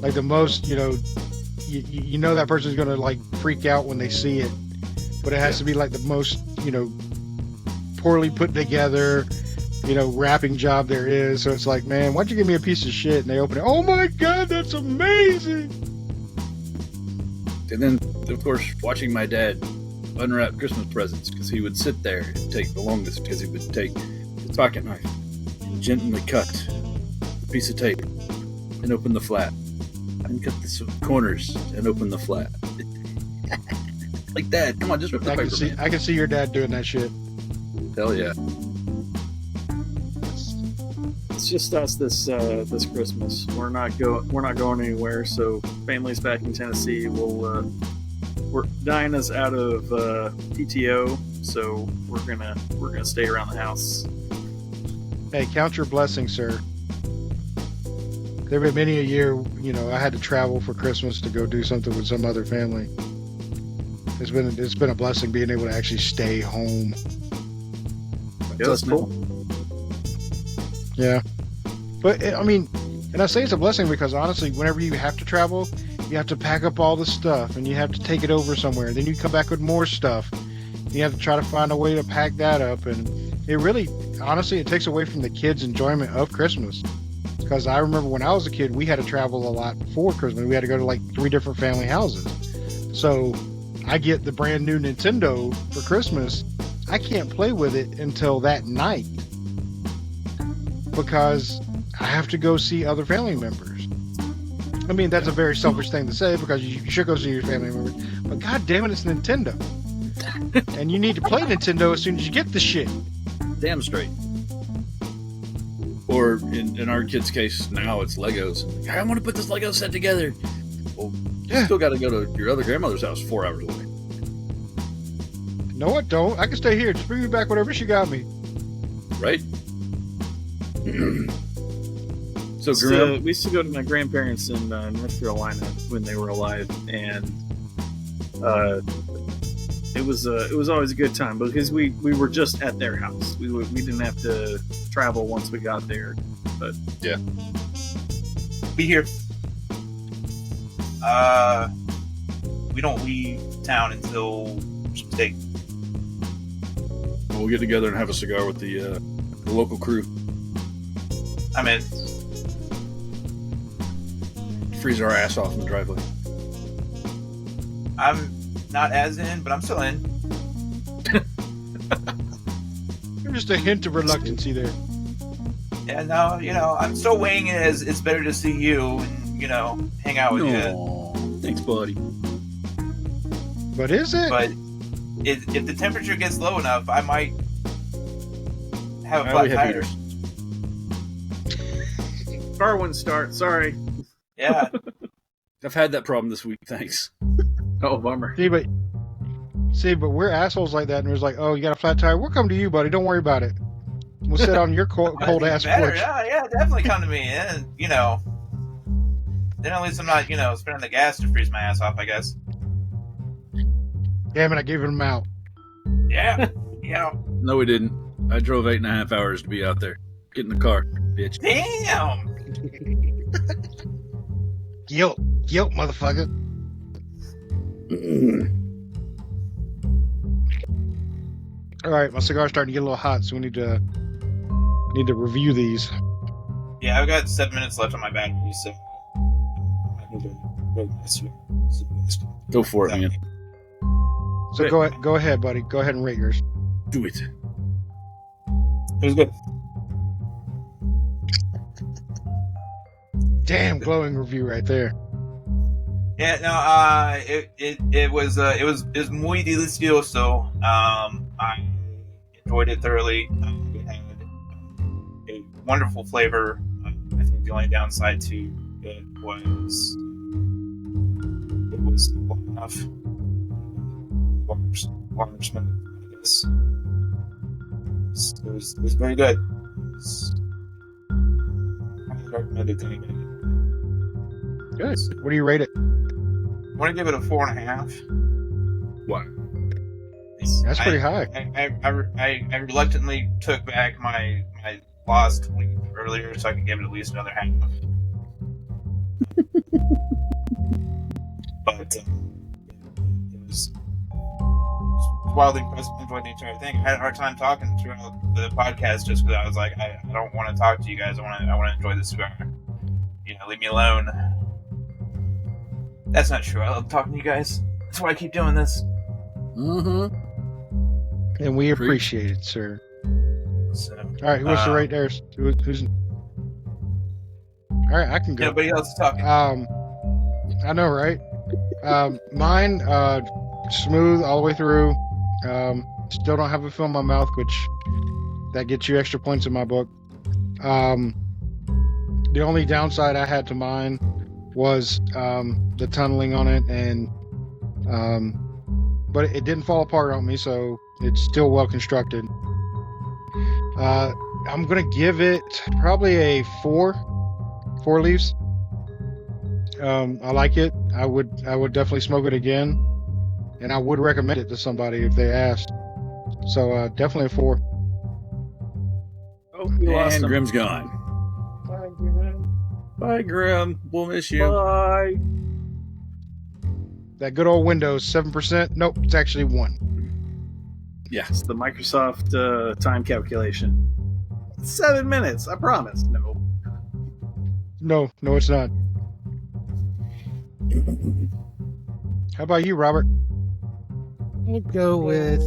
the most you know that person's gonna freak out when they see it, but it has to be the most poorly put together wrapping job there is. So it's man, why'd you give me a piece of shit? And they open it, oh my god, that's amazing. And then of course watching my dad unwrap Christmas presents, because he would sit there and take the longest, because he would take his pocket knife and gently cut the piece of tape and open the flap and cut the corners and open the flap. Like that. Come on, just rip the paper, man. I can see your dad doing that shit. Hell yeah. It's just us this Christmas. We're not going anywhere. So family's back in Tennessee. Dinah's out of PTO, so we're gonna stay around the house. Hey, count your blessings, sir. There have been many a year, I had to travel for Christmas to go do something with some other family. It's been a blessing being able to actually stay home. Yeah, that's cool. Yeah, but and I say it's a blessing because honestly, whenever you have to travel, you have to pack up all the stuff and you have to take it over somewhere. And then you come back with more stuff. You have to try to find a way to pack that up, and it really, honestly, it takes away from the kids' enjoyment of Christmas. Because I remember when I was a kid, we had to travel a lot for Christmas. We had to go to 3 different family houses. So I get the brand new Nintendo for Christmas. I can't play with it until that night because I have to go see other family members. That's a very selfish thing to say because you should go see your family members. But god damn it, it's Nintendo. And you need to play Nintendo as soon as you get the shit. Damn straight. Or in our kids' case now, it's Legos. I want to put this Lego set together. Well, you still got to go to your other grandmother's house 4 hours away. No, I don't. I can stay here. Just bring me back whatever she got me. Right? So Grimm, we used to go to my grandparents in North Carolina when they were alive, and it was always a good time because we were just at their house. We didn't have to travel once we got there. But yeah, be here. We don't leave town until steak. We'll get together and have a cigar with the local crew. I'm in. Freeze our ass off in the driveway. I'm not as in, but I'm still in. There's just a hint of reluctancy there. Yeah, no, I'm still weighing it as it's better to see you and, hang out with you. Thanks, buddy. But is it? But if the temperature gets low enough, I might have a we flat have tire. heaters. Car wouldn't start. Sorry. Yeah. I've had that problem this week. Thanks. Oh, bummer. See, but we're assholes like that, and it was like, oh, you got a flat tire? We'll come to you, buddy. Don't worry about it. We'll sit on your cold ass Better. porch. Yeah, definitely come to me. And, then at least I'm not, spending the gas to freeze my ass off, I guess. Damn it, I gave him out. Yeah. Yeah. No, we didn't. I drove 8.5 hours to be out there. Get in the car, bitch. Damn. Guilt, motherfucker. All right, my cigar's starting to get a little hot, so we need to review these. Yeah, I've got 7 minutes left on my battery, so I need to Go for it, man. So go ahead, buddy. Go ahead and rate yours. Do it. It was good. Damn, glowing review right there. Yeah, no, it was muy delicioso. I enjoyed it thoroughly. It had a wonderful flavor. I think the only downside to it was long enough. Water smoke, I guess. It was very good. I recommend it to anybody. Good. What do you rate it? I want to give it a 4.5. What? That's pretty high. I reluctantly took back my lost tweet earlier, so I could give it at least another half. But it was wildly impressive. Enjoyed the entire thing. I had a hard time talking throughout the podcast just because I was like, I don't want to talk to you guys. I want to enjoy the cigar. Leave me alone. That's not true. I love talking to you guys. That's why I keep doing this. Mm-hmm. And we appreciate it, sir. So, All right, who wants to rate theirs? Who's? All right, I can go. nobody else is talking. I know, right? Mine, smooth all the way through. Still don't have a feel in my mouth, which that gets you extra points in my book. The only downside I had to mine was the tunneling on it, and but it didn't fall apart on me, so it's still well constructed. I'm gonna give it probably a 4 leaves. I like it. I would definitely smoke it again, and I would recommend it to somebody if they asked. So definitely a 4. Oh, we lost And him. Grimm's gone. Bye, Grimm. Bye, Grimm. We'll miss you. Bye. That good old Windows 7%. Nope, it's actually 1. Yeah. It's the Microsoft time calculation. 7 minutes, I promise. No. No, it's not. How about you, Robert? I'd go with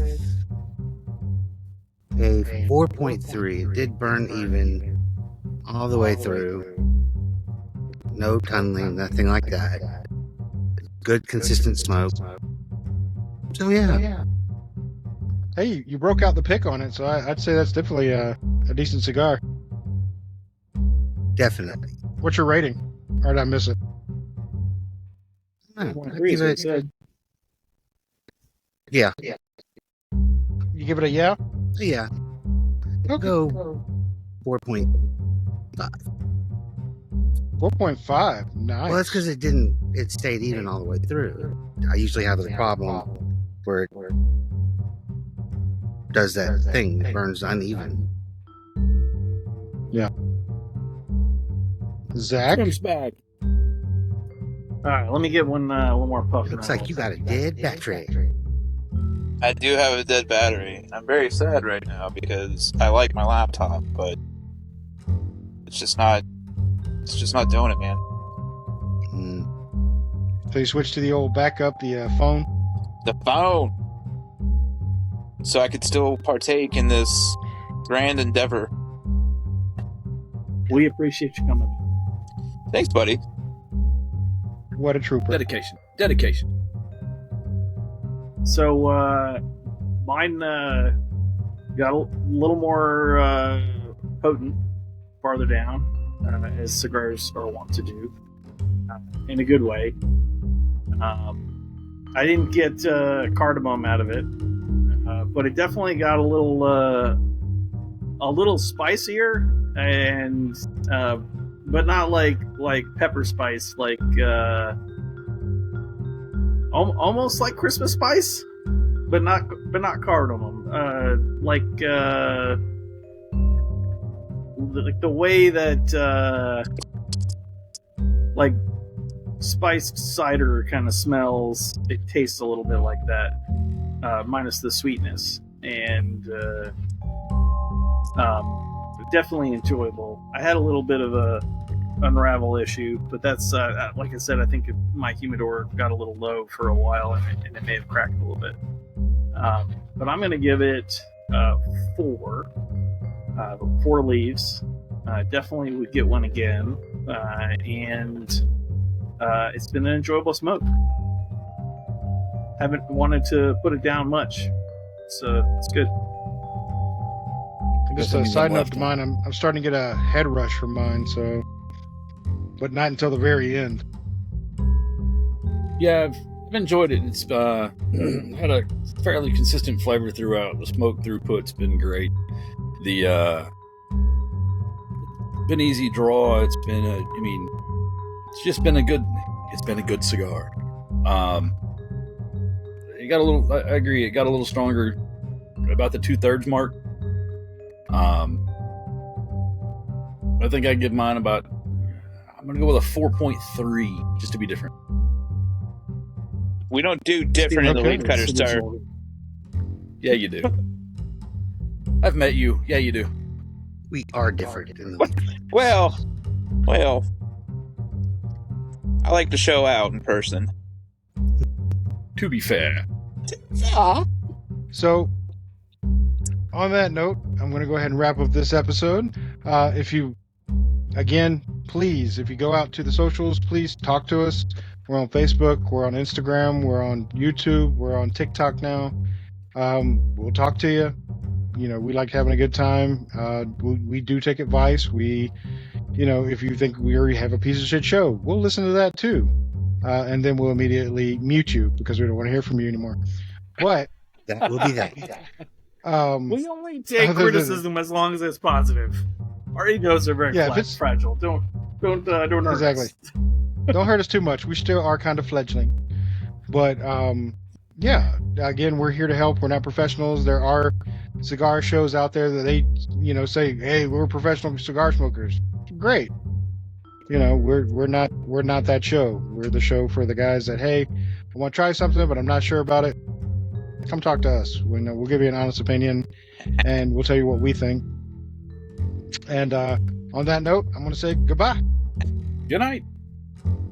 a 4.3. It did burn even all the way through. No tunneling, nothing like that. Good, consistent smoke. So, yeah. Hey, you broke out the pick on it, so I'd say that's definitely a decent cigar. Definitely. What's your rating? Or did I miss it? I'd Agree, give so it, it said. yeah. You give it a yeah? Yeah. Okay. Go 4.5. 4.5. Nice. Well, that's because it stayed even all the way through. I usually have a problem where it does that thing, it burns uneven. Zach? Grimm's back. All right, let me get one more puff. Looks like you got a dead battery. I do have a dead battery. I'm very sad right now because I like my laptop, but it's just not doing it, man. Mm. So you switch to the old backup, the phone? The phone! So I could still partake in this grand endeavor. We appreciate you coming. Thanks, buddy. What a trooper. Dedication. So, Mine got a little more potent farther down, as cigars are wont to do, in a good way. I didn't get cardamom out of it, but it definitely got a little spicier, and but not like pepper spice, like almost like Christmas spice, but not cardamom. Like the way that like spiced cider kind of smells. It tastes a little bit like that, minus the sweetness, and definitely enjoyable. I had a little bit of a unravel issue, but that's like I said, I think my humidor got a little low for a while, and it may have cracked a little bit. But I'm going to give it 4 leaves. Definitely would get one again, and it's been an enjoyable smoke. Haven't wanted to put it down much, so it's good. Just a side note to mine, I'm starting to get a head rush from mine, so, but not until the very end. Yeah, I've enjoyed it. It's had a fairly consistent flavor throughout. The smoke throughput's been great. The been easy draw. It's been it's just been a good cigar. It got a little. I agree. It got a little stronger about the 2/3 mark. I think I'd give mine about. I'm gonna go with a 4.3 just to be different. We don't do different in the leaf cutter, sir. Yeah, you do. I've met you. Yeah, you do. We are different. Well, I like to show out in person. To be fair. So, on that note, I'm going to go ahead and wrap up this episode. Please, if you go out to the socials, please talk to us. We're on Facebook, we're on Instagram, we're on YouTube, we're on TikTok now. We'll talk to you. You know, we like having a good time. We do take advice. If you think we already have a piece of shit show, we'll listen to that too. And then we'll immediately mute you because we don't want to hear from you anymore. But that will be that. We only take criticism as long as it's positive. Our egos are very fragile. Don't hurt exactly. us. Don't hurt us too much. We still are kind of fledgling. But again, we're here to help. We're not professionals. There are cigar shows out there that they, say, "Hey, we're professional cigar smokers." Great. We're not that show. We're the show for the guys that, hey, I want to try something, but I'm not sure about it. Come talk to us. We'll give you an honest opinion, and we'll tell you what we think. And on that note, I'm going to say goodbye. Good night.